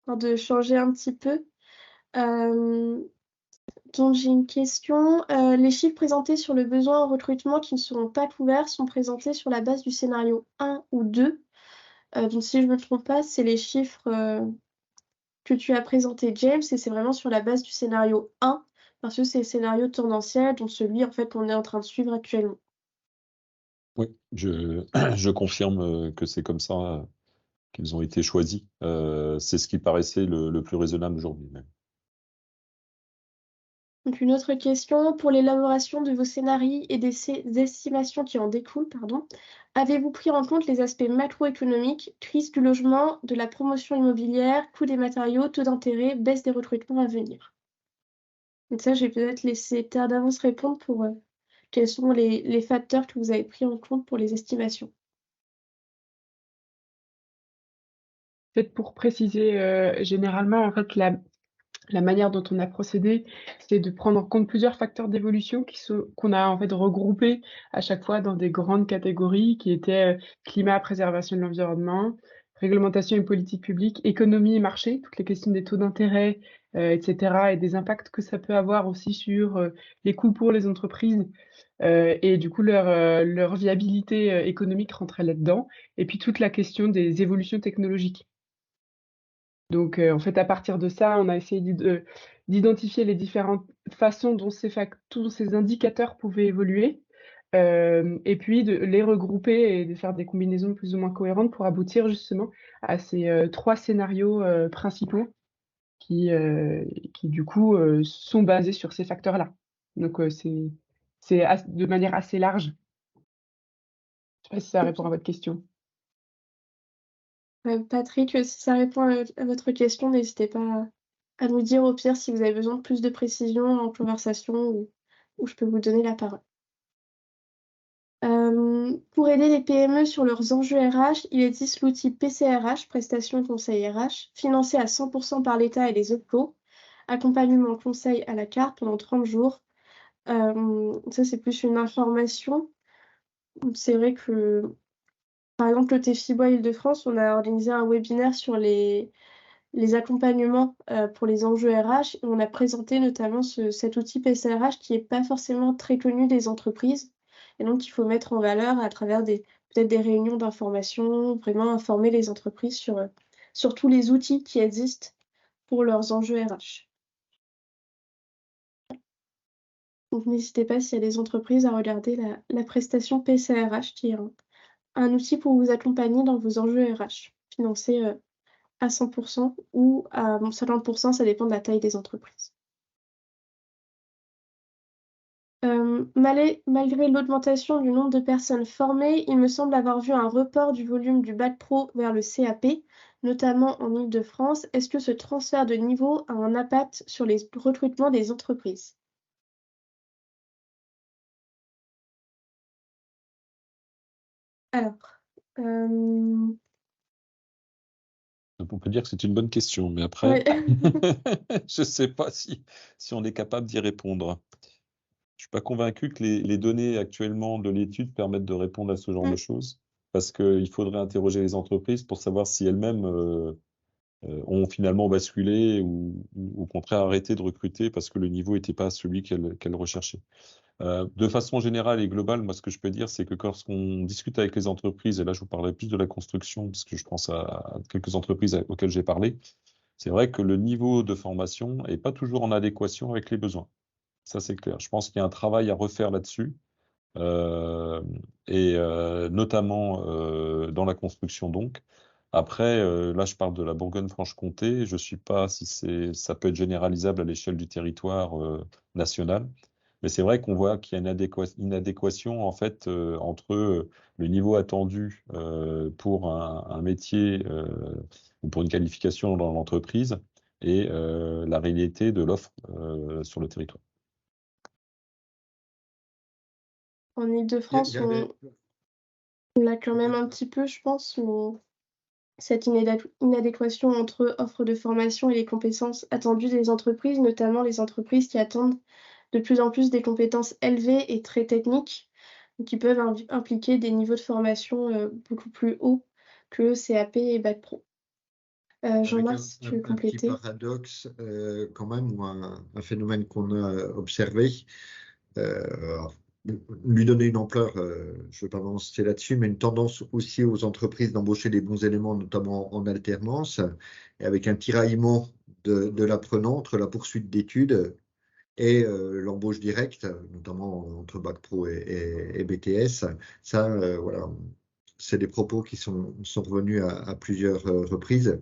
histoire de changer un petit peu. Donc j'ai une question. Les chiffres présentés sur le besoin en recrutement qui ne seront pas couverts sont présentés sur la base du scénario 1 ou 2. Donc si je ne me trompe pas, c'est les chiffres que tu as présentés, James, et c'est vraiment sur la base du scénario 1, parce que c'est le scénario tendanciel, donc celui en fait qu'on est en train de suivre actuellement. Oui, je confirme que c'est comme ça qu'ils ont été choisis. C'est ce qui paraissait le plus raisonnable aujourd'hui même. Donc une autre question, pour l'élaboration de vos scénarios et des estimations qui en découlent, avez-vous pris en compte les aspects macroéconomiques, crise du logement, de la promotion immobilière, coût des matériaux, taux d'intérêt, baisse des recrutements à venir? Donc ça, je vais peut-être laisser Terre d'Avance répondre pour quels sont les facteurs que vous avez pris en compte pour les estimations. Peut-être pour préciser, généralement, en fait, la manière dont on a procédé, c'est de prendre en compte plusieurs facteurs d'évolution qu'on a en fait regroupés à chaque fois dans des grandes catégories qui étaient climat, préservation de l'environnement, réglementation et politique publique, économie et marché, toutes les questions des taux d'intérêt, etc., et des impacts que ça peut avoir aussi sur les coûts pour les entreprises. Et du coup, leur viabilité économique rentrait là-dedans. Et puis toute la question des évolutions technologiques. Donc, en fait, à partir de ça, on a essayé d'identifier les différentes façons dont tous ces indicateurs pouvaient évoluer, et puis de les regrouper et de faire des combinaisons plus ou moins cohérentes pour aboutir justement à ces 3 scénarios principaux qui du coup sont basés sur ces facteurs-là. Donc, c'est de manière assez large. Je sais pas si ça répond à votre question. Patrick, si ça répond à votre question, n'hésitez pas à nous dire au pire si vous avez besoin de plus de précision en conversation ou je peux vous donner la parole. Pour aider les PME sur leurs enjeux RH, il existe l'outil PCRH, Prestation Conseil RH, financé à 100% par l'État et les OPCO, accompagnement conseil à la carte pendant 30 jours. Ça, c'est plus une information. C'est vrai que, par exemple, le TFIBOA Île-de-France, on a organisé un webinaire sur les accompagnements pour les enjeux RH. Et on a présenté notamment cet outil PCRH qui n'est pas forcément très connu des entreprises. Et donc, il faut mettre en valeur à travers peut-être des réunions d'information, vraiment informer les entreprises sur tous les outils qui existent pour leurs enjeux RH. Donc, n'hésitez pas s'il y a des entreprises à regarder la prestation PCRH qui est un outil pour vous accompagner dans vos enjeux RH, financé à 100% ou à 50%, ça dépend de la taille des entreprises. Malgré l'augmentation du nombre de personnes formées, il me semble avoir vu un report du volume du bac pro vers le CAP, notamment en Île-de-France. Est-ce que ce transfert de niveau a un impact sur les recrutements des entreprises? Alors, On peut dire que c'est une bonne question, mais après, ouais. je ne sais pas si on est capable d'y répondre. Je suis pas convaincu que les données actuellement de l'étude permettent de répondre à ce genre de choses, parce qu'il faudrait interroger les entreprises pour savoir si elles-mêmes ont finalement basculé ou au contraire arrêté de recruter parce que le niveau n'était pas celui qu'elles recherchaient. De façon générale et globale, moi, ce que je peux dire, c'est que lorsqu'on discute avec les entreprises, et là, je vous parlerai plus de la construction, parce que je pense à quelques entreprises auxquelles j'ai parlé, c'est vrai que le niveau de formation n'est pas toujours en adéquation avec les besoins. Ça, c'est clair. Je pense qu'il y a un travail à refaire là-dessus, et notamment dans la construction, donc. Après, là, je parle de la Bourgogne-Franche-Comté. Je ne sais pas si ça peut être généralisable à l'échelle du territoire national. Mais c'est vrai qu'on voit qu'il y a une inadéquation en fait entre le niveau attendu pour un métier ou pour une qualification dans l'entreprise et la réalité de l'offre sur le territoire. En Il y Île-de-France, avait- on l'a quand même un petit peu, je pense, mais cette inadéquation entre offre de formation et les compétences attendues des entreprises, notamment les entreprises qui attendent de plus en plus des compétences élevées et très techniques, qui peuvent impliquer des niveaux de formation beaucoup plus hauts que CAP et Bac Pro. Avec Jean-Marc, si tu veux un petit compléter. paradoxe quand même, ou un phénomène qu'on a observé. Alors, lui donner une ampleur, je ne vais pas m'avancer là-dessus, mais une tendance aussi aux entreprises d'embaucher des bons éléments, notamment en alternance, et avec un tiraillement de l'apprenant entre la poursuite d'études et l'embauche directe, notamment entre Bac Pro et BTS. Ça, voilà, c'est des propos qui sont revenus à plusieurs reprises.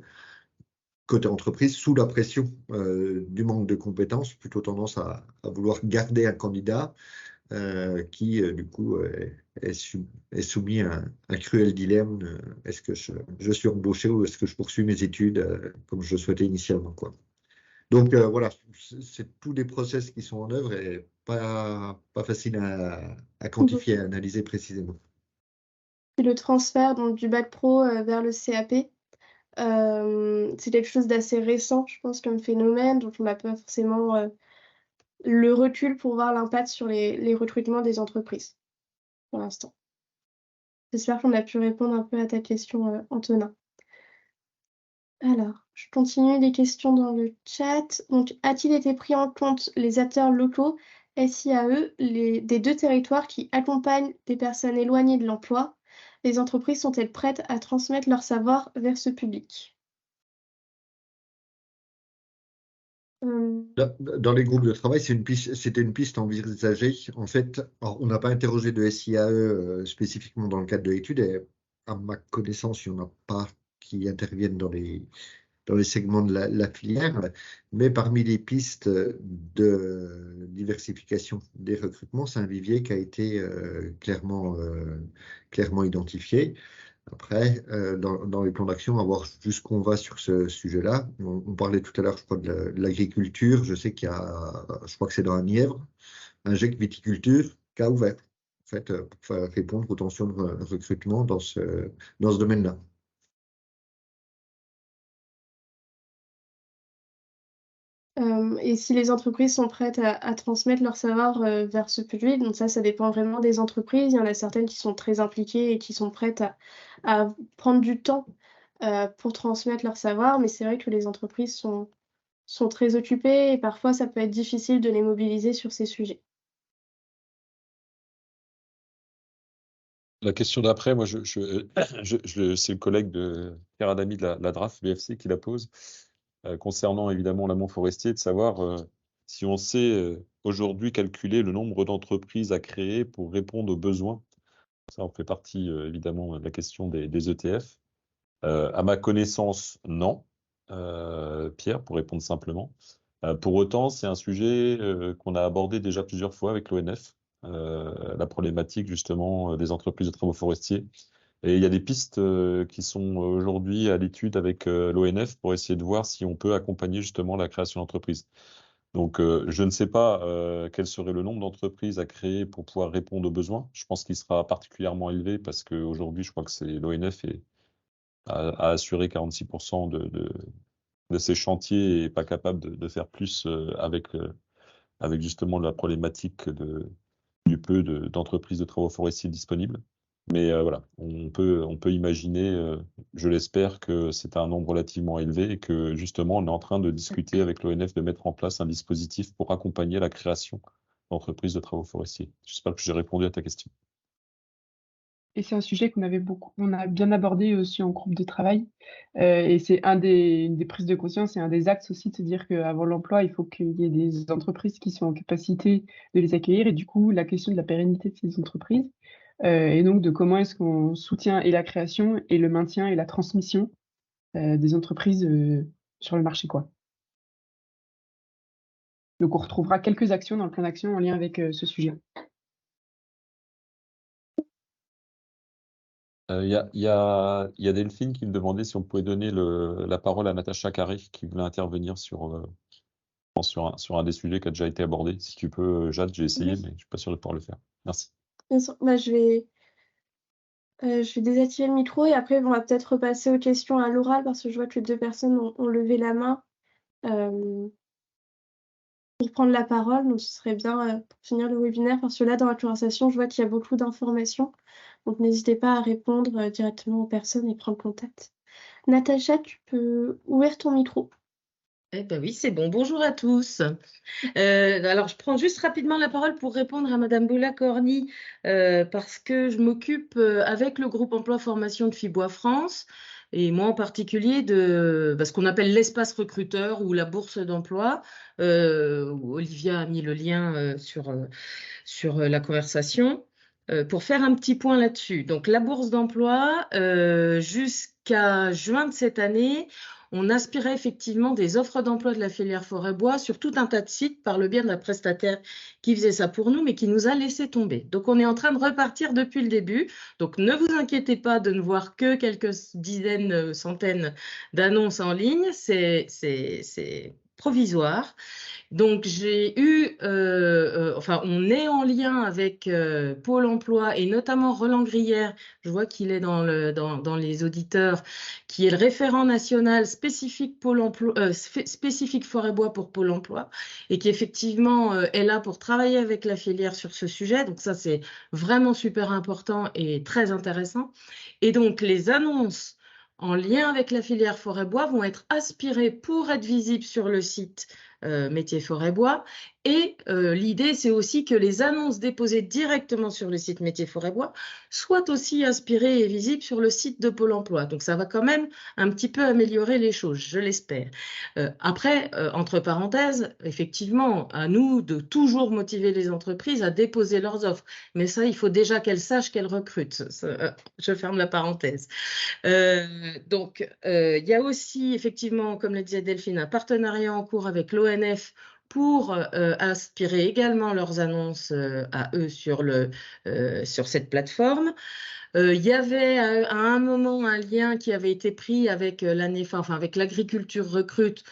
Côté entreprise, sous la pression du manque de compétences, plutôt tendance à vouloir garder un candidat qui, du coup, est soumis à un cruel dilemme. Est-ce que je suis embauché ou est-ce que je poursuis mes études comme je le souhaitais initialement, quoi. Donc, voilà, c'est tous des process qui sont en œuvre et pas facile à quantifier et à analyser précisément. Et le transfert donc, du Bac Pro vers le CAP, c'est quelque chose d'assez récent, je pense, comme phénomène, donc on n'a pas forcément le recul pour voir l'impact sur les recrutements des entreprises, pour l'instant. J'espère qu'on a pu répondre un peu à ta question, Antonin. Alors, je continue les questions dans le chat. Donc, a-t-il été pris en compte les acteurs locaux, SIAE, des deux territoires qui accompagnent des personnes éloignées de l'emploi? Les entreprises sont-elles prêtes à transmettre leur savoir vers ce public? Dans les groupes de travail, c'était une piste envisagée. En fait, alors, on n'a pas interrogé de SIAE spécifiquement dans le cadre de l'étude, et à ma connaissance, il n'y en a pas qui interviennent dans les segments de la filière, mais parmi les pistes de diversification des recrutements, c'est un vivier qui a été clairement identifié. Après, dans les plans d'action, on va voir jusqu'où on va sur ce sujet-là. On parlait tout à l'heure, je crois, de l'agriculture. Je sais qu'il y a, je crois que c'est dans la Nièvre, un GEC viticulture qui a ouvert, en fait, pour faire répondre aux tensions de recrutement dans ce domaine-là. Et si les entreprises sont prêtes à transmettre leur savoir vers ce public, donc ça dépend vraiment des entreprises. Il y en a certaines qui sont très impliquées et qui sont prêtes à prendre du temps pour transmettre leur savoir, mais c'est vrai que les entreprises sont très occupées et parfois ça peut être difficile de les mobiliser sur ces sujets. La question d'après, moi, c'est le collègue de Pierre Adamy de la DRAF BFC qui la pose, concernant évidemment l'amont forestier, de savoir si on sait aujourd'hui calculer le nombre d'entreprises à créer pour répondre aux besoins. Ça en fait partie évidemment de la question des ETF. À ma connaissance, non, Pierre, pour répondre simplement. Pour autant, c'est un sujet qu'on a abordé déjà plusieurs fois avec l'ONF, la problématique justement des entreprises de travaux forestiers. Et il y a des pistes qui sont aujourd'hui à l'étude avec l'ONF pour essayer de voir si on peut accompagner justement la création d'entreprises. Donc, je ne sais pas quel serait le nombre d'entreprises à créer pour pouvoir répondre aux besoins. Je pense qu'il sera particulièrement élevé parce qu'aujourd'hui, je crois que c'est l'ONF a assuré 46% de ces chantiers et n'est pas capable de faire plus avec justement la problématique du peu d'entreprises de travaux forestiers disponibles. Mais voilà, on peut imaginer, je l'espère, que c'est un nombre relativement élevé et que justement on est en train de discuter avec l'ONF de mettre en place un dispositif pour accompagner la création d'entreprises de travaux forestiers. J'espère que j'ai répondu à ta question. Et c'est un sujet on a bien abordé aussi en groupe de travail. Et c'est une des prises de conscience et un des axes aussi de se dire qu'avant l'emploi, il faut qu'il y ait des entreprises qui sont en capacité de les accueillir. Et du coup, la question de la pérennité de ces entreprises. Et donc de comment est-ce qu'on soutient et la création et le maintien et la transmission des entreprises sur le marché, quoi. Donc on retrouvera quelques actions dans le plan d'action en lien avec ce sujet. Il y a Delphine qui me demandait si on pouvait donner la parole à Natacha Carré qui voulait intervenir sur un des sujets qui a déjà été abordé. Si tu peux, Jade, j'ai essayé, Oui. mais je ne suis pas sûr de pouvoir le faire. Merci. Bien sûr. Bah, je vais désactiver le micro et après, on va peut-être repasser aux questions à l'oral parce que je vois que 2 personnes ont levé la main pour prendre la parole. Donc, ce serait bien pour finir le webinaire parce que là, dans la conversation, je vois qu'il y a beaucoup d'informations. Donc, n'hésitez pas à répondre directement aux personnes et prendre contact. Natacha, tu peux ouvrir ton micro. Eh ben oui, c'est bon. Bonjour à tous. Alors, je prends juste rapidement la parole pour répondre à Madame Boula-Corny parce que je m'occupe avec le groupe emploi formation de FIBOA France et moi en particulier de ce qu'on appelle l'espace recruteur ou la bourse d'emploi. Olivia a mis le lien sur la conversation. Pour faire un petit point là-dessus. Donc, la bourse d'emploi, jusqu'à juin de cette année, on aspirait effectivement des offres d'emploi de la filière forêt-bois sur tout un tas de sites par le biais d'un prestataire qui faisait ça pour nous, mais qui nous a laissé tomber. Donc, on est en train de repartir depuis le début. Donc, ne vous inquiétez pas de ne voir que quelques dizaines, centaines d'annonces en ligne. C'est provisoire. Donc, j'ai eu, on est en lien avec Pôle emploi et notamment Roland Grière, je vois qu'il est dans les auditeurs, qui est le référent national spécifique Pôle emploi, spécifique forêt-bois pour Pôle emploi et qui effectivement est là pour travailler avec la filière sur ce sujet. Donc, ça, c'est vraiment super important et très intéressant. Et donc, les annonces en lien avec la filière forêt-bois vont être aspirées pour être visibles sur le site métier forêt-bois. Et l'idée, c'est aussi que les annonces déposées directement sur le site métier forêt-bois soient aussi inspirées et visibles sur le site de Pôle emploi. Donc, ça va quand même un petit peu améliorer les choses, je l'espère. Après, entre parenthèses, effectivement, à nous de toujours motiver les entreprises à déposer leurs offres. Mais ça, il faut déjà qu'elles sachent qu'elles recrutent. Je ferme la parenthèse. Donc, il y a aussi, effectivement, comme le disait Delphine, un partenariat en cours avec l'ONF pour aspirer également leurs annonces à eux sur cette plateforme. Il y avait à un moment un lien qui avait été pris avec avec l'agriculture recrute,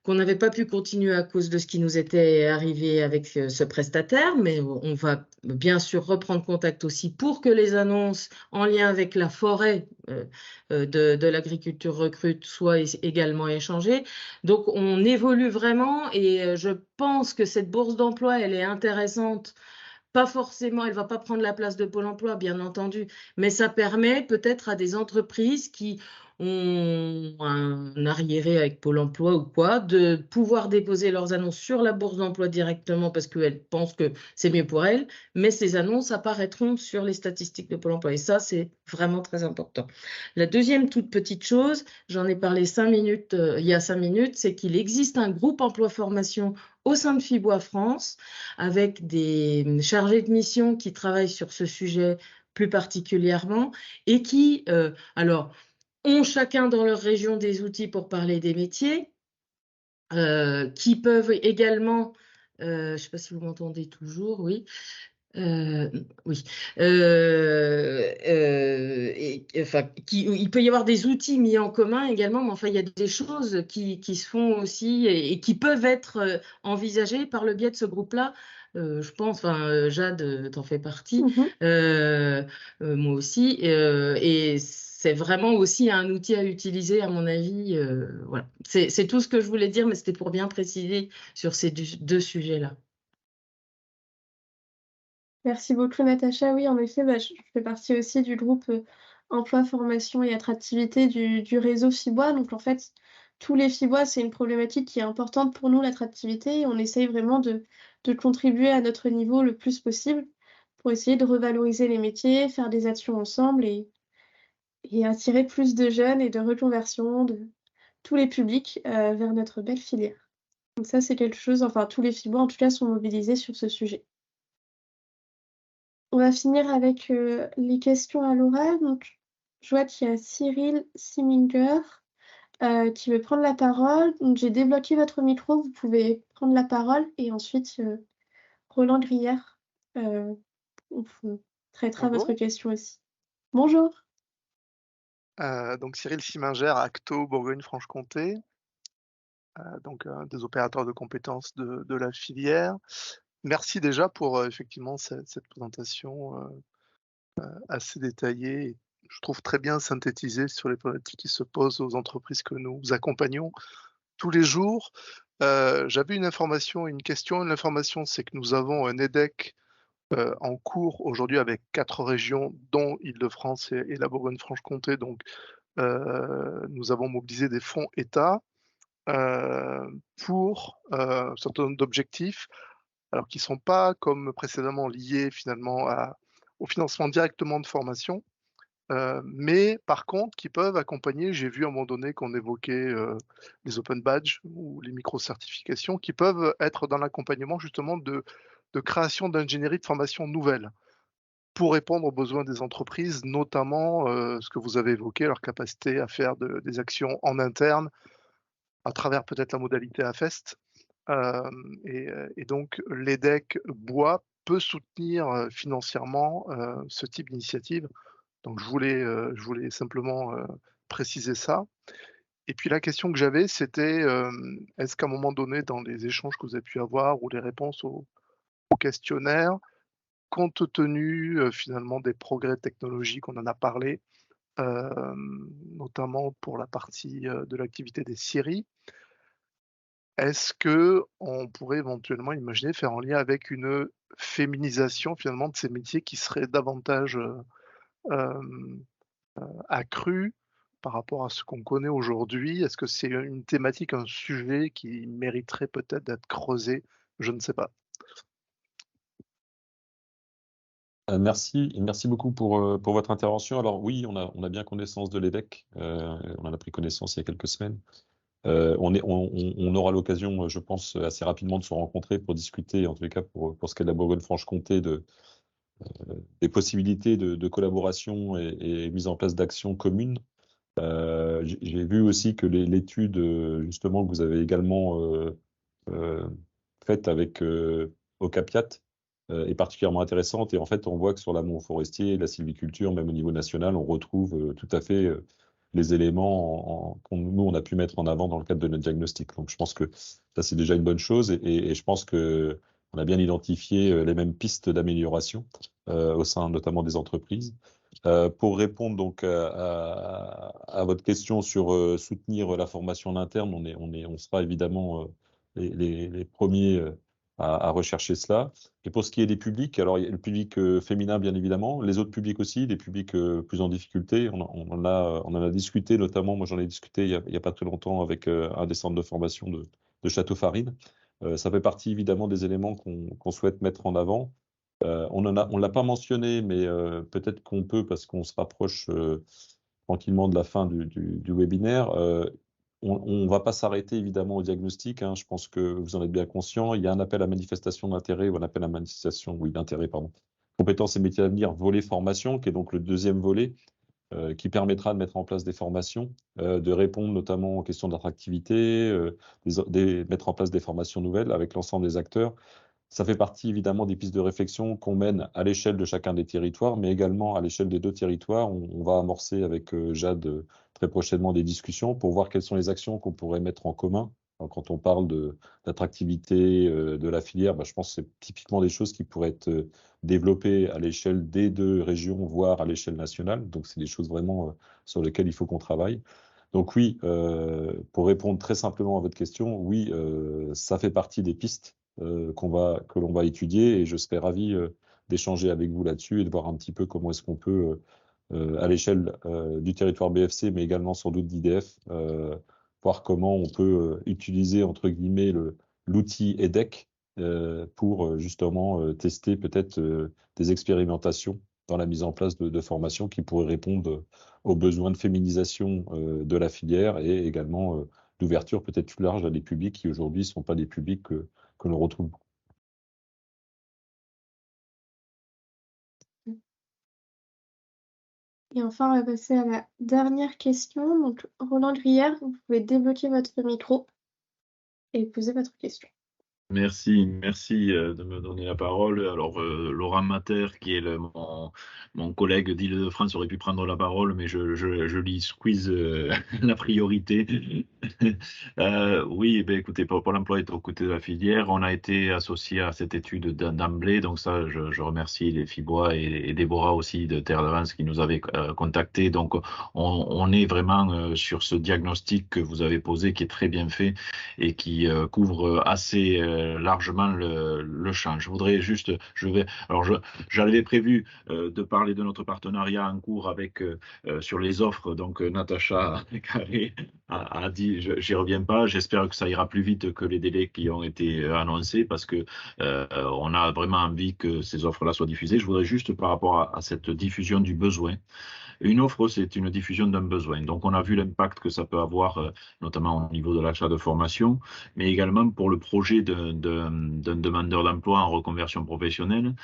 qu'on n'avait pas pu continuer à cause de ce qui nous était arrivé avec ce prestataire, mais on va bien sûr reprendre contact aussi pour que les annonces en lien avec la forêt de l'agriculture recrute soient également échangées. Donc on évolue vraiment et je pense que cette bourse d'emploi, elle est intéressante. Pas forcément, elle ne va pas prendre la place de Pôle emploi, bien entendu, mais ça permet peut-être à des entreprises qui ont un arriéré avec Pôle emploi ou quoi, de pouvoir déposer leurs annonces sur la bourse d'emploi directement parce qu'elles pensent que c'est mieux pour elles, mais ces annonces apparaîtront sur les statistiques de Pôle emploi. Et ça, c'est vraiment très important. La deuxième toute petite chose, j'en ai parlé il y a 5 minutes, c'est qu'il existe un groupe emploi formation au sein de FIBOA France, avec des chargés de mission qui travaillent sur ce sujet plus particulièrement et qui, ont chacun dans leur région des outils pour parler des métiers, qui peuvent également, je ne sais pas si vous m'entendez toujours, oui, Oui. Enfin, il peut y avoir des outils mis en commun également, mais enfin, il y a des choses qui se font aussi et qui peuvent être envisagées par le biais de ce groupe-là. Je pense, enfin, Jade, t'en fais partie, moi aussi, et c'est vraiment aussi un outil à utiliser, à mon avis. Voilà. C'est tout ce que je voulais dire, mais c'était pour bien préciser sur ces deux sujets-là. Merci beaucoup, Natacha. Oui, en effet, je fais partie aussi du groupe emploi, formation et attractivité du réseau FIBOIS. Donc, en fait, tous les FIBOIS, c'est une problématique qui est importante pour nous, l'attractivité. Et on essaye vraiment de contribuer à notre niveau le plus possible pour essayer de revaloriser les métiers, faire des actions ensemble et attirer plus de jeunes et de reconversion de tous les publics vers notre belle filière. Donc ça, c'est quelque chose, enfin, tous les FIBOIS, en tout cas, sont mobilisés sur ce sujet. On va finir avec les questions à l'oral. Donc, je vois qu'il y a Cyril Siminger qui veut prendre la parole. Donc, j'ai débloqué votre micro. Vous pouvez prendre la parole. Et ensuite, Roland Grière, on traitera Bonjour. votre question aussi. Bonjour. Donc Cyril Siminger, Acto Bourgogne-Franche-Comté, donc des opérateurs de compétences de la filière. Merci déjà pour effectivement cette présentation assez détaillée, je trouve très bien synthétisée sur les problématiques qui se posent aux entreprises que nous accompagnons tous les jours. J'avais une information, une question. L'information, c'est que nous avons un EDEC en cours aujourd'hui avec 4 régions, dont Île-de-France et la Bourgogne-Franche-Comté. Donc, nous avons mobilisé des fonds État pour un certain nombre d'objectifs, alors qui ne sont pas, comme précédemment, liés finalement au financement directement de formation, mais par contre, qui peuvent accompagner, j'ai vu à un moment donné qu'on évoquait les open badges ou les micro-certifications, qui peuvent être dans l'accompagnement justement de création d'ingénierie de formation nouvelle, pour répondre aux besoins des entreprises, notamment ce que vous avez évoqué, leur capacité à faire des actions en interne, à travers peut-être la modalité AFEST. Et donc, l'EDEC Bois peut soutenir financièrement ce type d'initiative. Donc, je voulais simplement préciser ça. Et puis, la question que j'avais, c'était est-ce qu'à un moment donné, dans les échanges que vous avez pu avoir ou les réponses aux questionnaires, compte tenu finalement des progrès technologiques, on en a parlé, notamment pour la partie de l'activité des scieries, est-ce qu'on pourrait éventuellement imaginer faire en lien avec une féminisation finalement de ces métiers qui seraient davantage accrue par rapport à ce qu'on connaît aujourd'hui? Est-ce que c'est une thématique, un sujet qui mériterait peut-être d'être creusé? Je ne sais pas. Merci beaucoup pour votre intervention. Alors oui, on a bien connaissance de l'EDEC, on en a pris connaissance il y a quelques semaines. On aura l'occasion, je pense, assez rapidement de se rencontrer pour discuter, en tous les cas pour ce qui est de la Bourgogne-Franche-Comté, des possibilités de collaboration et mise en place d'actions communes. J'ai vu aussi que l'étude justement que vous avez également faite avec Ocapiat est particulièrement intéressante, et en fait on voit que sur l'amont forestier, la sylviculture, même au niveau national, on retrouve tout à fait les éléments nous on a pu mettre en avant dans le cadre de notre diagnostic. Donc je pense que ça c'est déjà une bonne chose, et je pense que on a bien identifié les mêmes pistes d'amélioration au sein notamment des entreprises. Pour répondre donc à votre question sur soutenir la formation en interne, on sera évidemment les premiers à rechercher cela. Et pour ce qui est des publics, alors il y a le public féminin bien évidemment, les autres publics aussi, des publics plus en difficulté. On en a discuté, notamment, moi j'en ai discuté il y a pas très longtemps avec un des centres de formation de Château-Farine. Ça fait partie évidemment des éléments qu'on souhaite mettre en avant. On l'a pas mentionné, mais peut-être qu'on peut, parce qu'on se rapproche tranquillement de la fin du webinaire. On ne va pas s'arrêter évidemment au diagnostic, hein, je pense que vous en êtes bien conscient. Il y a un appel à manifestation d'intérêt, ou un appel à manifestation, oui, d'intérêt, pardon. Compétences et métiers à venir, volet formation, qui est donc le deuxième volet, qui permettra de mettre en place des formations, de répondre notamment aux questions d'attractivité, mettre en place des formations nouvelles avec l'ensemble des acteurs. ça fait partie évidemment des pistes de réflexion qu'on mène à l'échelle de chacun des territoires, mais également à l'échelle des 2 territoires. On va amorcer avec Jade très prochainement des discussions pour voir quelles sont les actions qu'on pourrait mettre en commun. Alors, quand on parle d'attractivité de la filière, je pense que c'est typiquement des choses qui pourraient être développées à l'échelle des 2 régions, voire à l'échelle nationale. Donc, c'est des choses vraiment sur lesquelles il faut qu'on travaille. Donc oui, pour répondre très simplement à votre question, oui, ça fait partie des pistes que l'on va étudier et je serais ravi d'échanger avec vous là-dessus et de voir un petit peu comment est-ce qu'on peut, à l'échelle du territoire BFC, mais également sans doute d'IDF, voir comment on peut utiliser, entre guillemets, l'outil EDEC pour justement tester peut-être des expérimentations dans la mise en place de formations qui pourraient répondre aux besoins de féminisation de la filière et également d'ouverture peut-être plus large à des publics qui aujourd'hui ne sont pas des publics que l'on retrouve. Et enfin, on va passer à la dernière question. Donc, Roland Grière, vous pouvez débloquer votre micro et poser votre question. Merci de me donner la parole. Alors, Laurent Mater, qui est mon collègue d'Île-de-France, aurait pu prendre la parole, mais je lui squeeze la priorité. Oui, écoutez, Pôle emploi est aux côtés de la filière. On a été associé à cette étude d'emblée, donc ça, je remercie les Fibois et Déborah aussi de Terre d'Avance qui nous avaient contactés. Donc, on est vraiment sur ce diagnostic que vous avez posé, qui est très bien fait et qui couvre assez largement le champ. Je voudrais juste, j'avais prévu de parler de notre partenariat en cours avec sur les offres. Donc Natacha Carré a dit, j'y reviens pas. J'espère que ça ira plus vite que les délais qui ont été annoncés parce que on a vraiment envie que ces offres-là soient diffusées. Je voudrais juste par rapport à cette diffusion du besoin. Une offre, c'est une diffusion d'un besoin. Donc, on a vu l'impact que ça peut avoir, notamment au niveau de l'achat de formation, mais également pour le projet d'un demandeur d'emploi en reconversion professionnelle.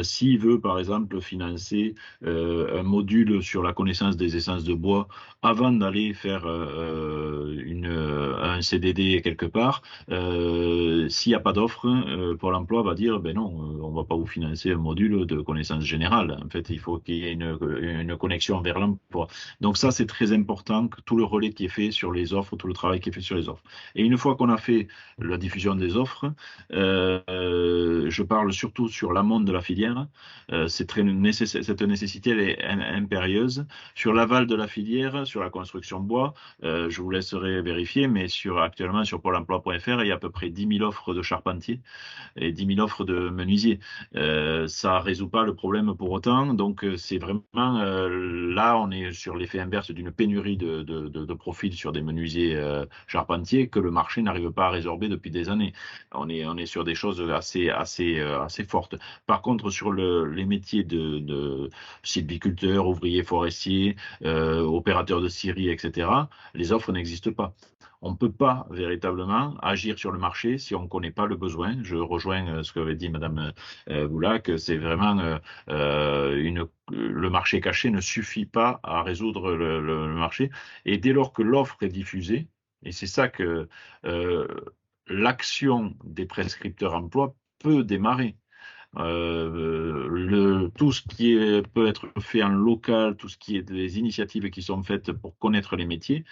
S'il veut, par exemple, financer un module sur la connaissance des essences de bois avant d'aller faire un CDD quelque part, s'il n'y a pas d'offre, Pôle emploi va dire, ben non, on ne va pas vous financer un module de connaissance générale. En fait, il faut qu'il y ait une connexion vers l'emploi. Donc ça, c'est très important, que tout le relais qui est fait sur les offres, tout le travail qui est fait sur les offres. Et une fois qu'on a fait la diffusion des offres, je parle surtout sur l'amont de la filière. Cette nécessité, elle est impérieuse. Sur l'aval de la filière, sur la construction bois, je vous laisserai vérifier, mais actuellement sur pôle emploi.fr, il y a à peu près 10 000 offres de charpentiers et 10 000 offres de menuisiers. Ça ne résout pas le problème pour autant. Donc, c'est vraiment là, on est sur l'effet inverse d'une pénurie de profils sur des menuisiers charpentiers que le marché n'arrive pas à résorber depuis des années. On est sur des choses assez fortes. Par contre, sur les métiers de sylviculteurs, ouvriers forestiers, opérateurs de scierie, etc., les offres n'existent pas. On ne peut pas véritablement agir sur le marché si on ne connaît pas le besoin. Je rejoins ce qu'avait dit Madame Boulac, c'est vraiment le marché caché ne suffit pas à résoudre le marché. Et dès lors que l'offre est diffusée, et c'est ça que l'action des prescripteurs emploi peut démarrer. Tout ce qui peut être fait en local, tout ce qui est des initiatives qui sont faites pour connaître les métiers,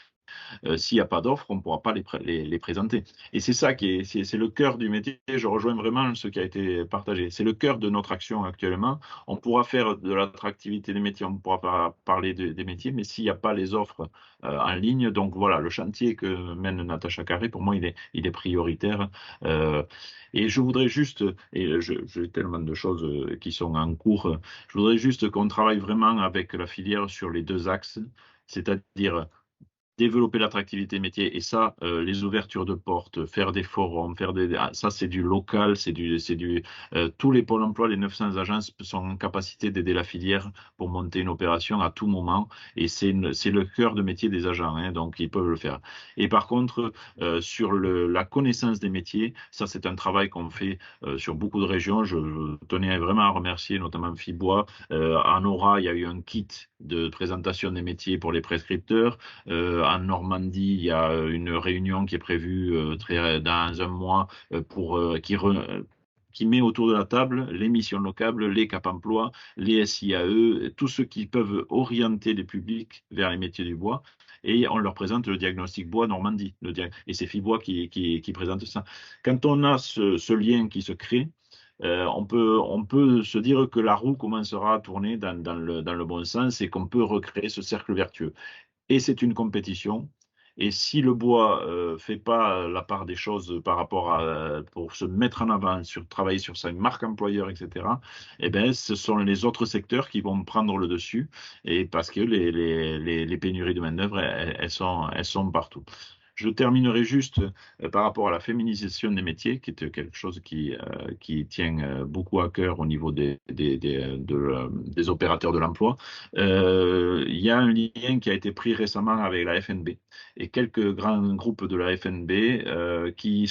s'il n'y a pas d'offre, on ne pourra pas les présenter. Et c'est ça c'est le cœur du métier. Je rejoins vraiment ce qui a été partagé. C'est le cœur de notre action actuellement. On pourra faire de l'attractivité des métiers, on pourra parler des métiers, mais s'il n'y a pas les offres en ligne, donc voilà, le chantier que mène Natacha Carré, pour moi, il est prioritaire. Et je voudrais juste, et j'ai tellement de choses qui sont en cours, je voudrais juste qu'on travaille vraiment avec la filière sur les 2 axes, c'est-à-dire développer l'attractivité métier et ça, les ouvertures de portes, faire des forums, ça c'est du local, tous les pôles emploi, les 900 agences sont en capacité d'aider la filière pour monter une opération à tout moment et c'est le cœur de métier des agents, hein, donc ils peuvent le faire. Et par contre, sur la connaissance des métiers, ça c'est un travail qu'on fait sur beaucoup de régions. Je tenais vraiment à remercier notamment Fibois. En Aura, il y a eu un kit de présentation des métiers pour les prescripteurs. En Normandie, il y a une réunion qui est prévue dans un mois qui met autour de la table les missions locales, les Cap Emploi, les SIAE, tous ceux qui peuvent orienter les publics vers les métiers du bois. Et on leur présente le diagnostic bois Normandie. Et c'est FIBois qui présente ça. Quand on a ce lien qui se crée, on peut se dire que la roue commencera à tourner dans le bon sens et qu'on peut recréer ce cercle vertueux. Et c'est une compétition. Et si le bois fait pas la part des choses par rapport à pour se mettre en avant, travailler sur sa marque employeur, etc., eh ben, ce sont les autres secteurs qui vont prendre le dessus, et parce que les pénuries de main-d'œuvre, elles sont partout. Je terminerai juste par rapport à la féminisation des métiers, qui est quelque chose qui tient beaucoup à cœur au niveau des opérateurs de l'emploi. Il y a un lien qui a été pris récemment avec la FNB et quelques grands groupes de la FNB qui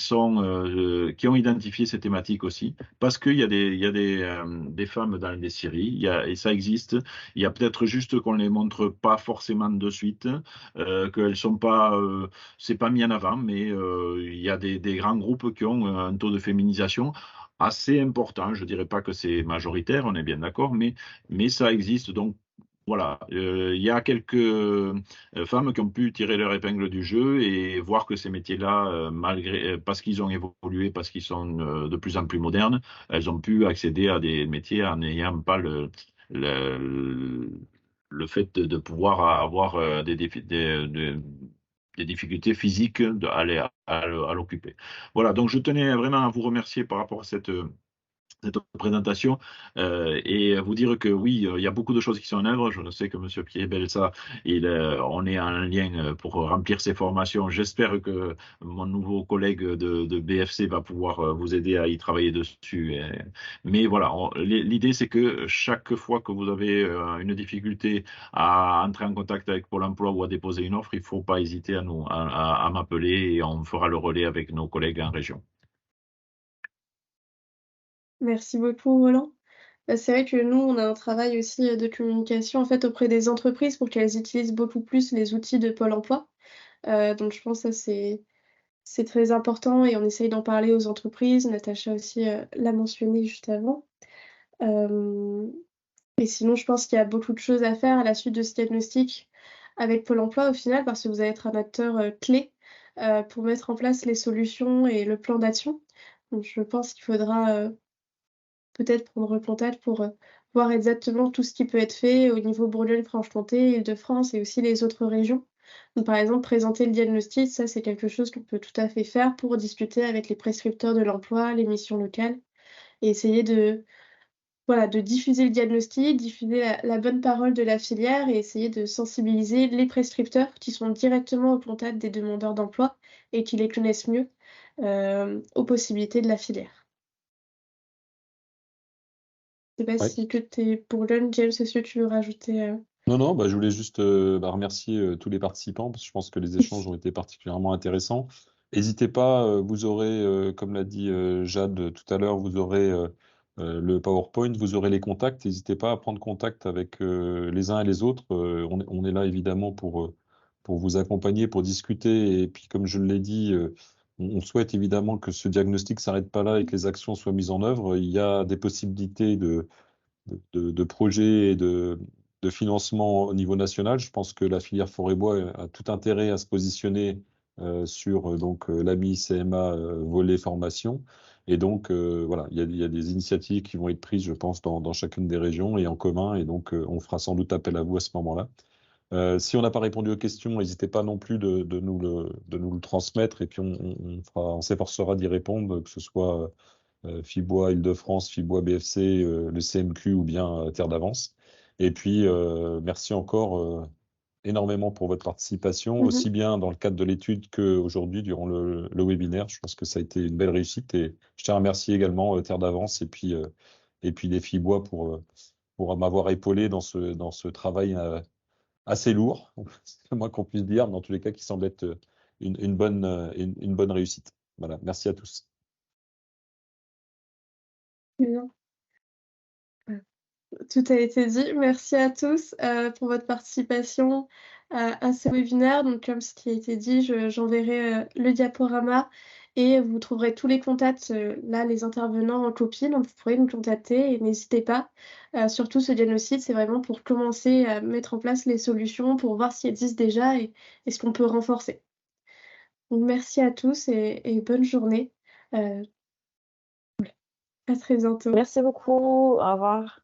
ont identifié ces thématiques aussi, parce qu'il y a des femmes dans les scieries, et ça existe. Il y a peut-être juste qu'on les montre pas forcément de suite, qu'elles sont pas c'est pas mis en avant, mais il y a des grands groupes qui ont un taux de féminisation assez important. Je dirais pas que c'est majoritaire, on est bien d'accord, mais ça existe. Donc voilà, il y a quelques femmes qui ont pu tirer leur épingle du jeu et voir que ces métiers-là, parce qu'ils ont évolué, parce qu'ils sont de plus en plus modernes, elles ont pu accéder à des métiers en n'ayant pas le fait de pouvoir avoir des difficultés physiques à l'occuper. Voilà, donc je tenais vraiment à vous remercier par rapport à cette présentation et vous dire que oui, il y a beaucoup de choses qui sont en œuvre. Je sais que M. Pierre Belsa, on est en lien pour remplir ces formations. J'espère que mon nouveau collègue de BFC va pouvoir vous aider à y travailler dessus. Mais voilà, l'idée c'est que chaque fois que vous avez une difficulté à entrer en contact avec Pôle emploi ou à déposer une offre, il ne faut pas hésiter à m'appeler et on fera le relais avec nos collègues en région. Merci beaucoup, Roland. C'est vrai que nous, on a un travail aussi de communication en fait auprès des entreprises pour qu'elles utilisent beaucoup plus les outils de Pôle emploi. Donc je pense que ça, c'est très important et on essaye d'en parler aux entreprises. Natacha aussi l'a mentionné juste avant. Et sinon, je pense qu'il y a beaucoup de choses à faire à la suite de ce diagnostic avec Pôle emploi au final, parce que vous allez être un acteur clé pour mettre en place les solutions et le plan d'action. Donc je pense qu'il faudra peut-être prendre contact pour voir exactement tout ce qui peut être fait au niveau Bourgogne-Franche-Comté, Île-de-France et aussi les autres régions. Donc, par exemple, présenter le diagnostic, ça c'est quelque chose qu'on peut tout à fait faire pour discuter avec les prescripteurs de l'emploi, les missions locales, et essayer de diffuser le diagnostic, diffuser la bonne parole de la filière et essayer de sensibiliser les prescripteurs qui sont directement au contact des demandeurs d'emploi et qui les connaissent mieux aux possibilités de la filière. Je ne sais pas si que tu es pour Bourgogne, James, est-ce que tu veux rajouter Non, je voulais juste remercier tous les participants, parce que je pense que les échanges ont été particulièrement intéressants. N'hésitez pas, vous aurez, comme l'a dit Jade tout à l'heure, vous aurez le PowerPoint, vous aurez les contacts. N'hésitez pas à prendre contact avec les uns et les autres. On est là évidemment pour vous accompagner, pour discuter. Et puis, comme je l'ai dit, on souhaite évidemment que ce diagnostic ne s'arrête pas là et que les actions soient mises en œuvre. Il y a des possibilités de projets et de financement au niveau national. Je pense que la filière forêt-bois a tout intérêt à se positionner sur l'AMI CMA volet formation. Et donc, voilà, il y a des initiatives qui vont être prises, je pense, dans chacune des régions et en commun. Et donc, on fera sans doute appel à vous à ce moment-là. Si on n'a pas répondu aux questions, n'hésitez pas non plus de nous le transmettre et puis on s'efforcera d'y répondre, que ce soit FIBois Île-de-France, FIBois BFC, le CMQ ou bien Terre d'Avance. Et puis, merci encore énormément pour votre participation, aussi bien dans le cadre de l'étude qu'aujourd'hui durant le webinaire. Je pense que ça a été une belle réussite et je tiens à remercier également Terre d'Avance et puis les FIBois pour m'avoir épaulé dans ce travail assez lourd, c'est le moins qu'on puisse dire, mais en tous les cas qui semble être une bonne réussite. Voilà, merci à tous. Bien. Tout a été dit. Merci à tous pour votre participation. à ce webinaire. Donc, comme ce qui a été dit, j'enverrai le diaporama et vous trouverez tous les contacts, là, les intervenants en copie. Donc, vous pourrez nous contacter et n'hésitez pas. Surtout, ce diagnostic, c'est vraiment pour commencer à mettre en place les solutions, pour voir ce qui existe déjà et ce qu'on peut renforcer. Donc, merci à tous et bonne journée. À très bientôt. Merci beaucoup. Au revoir.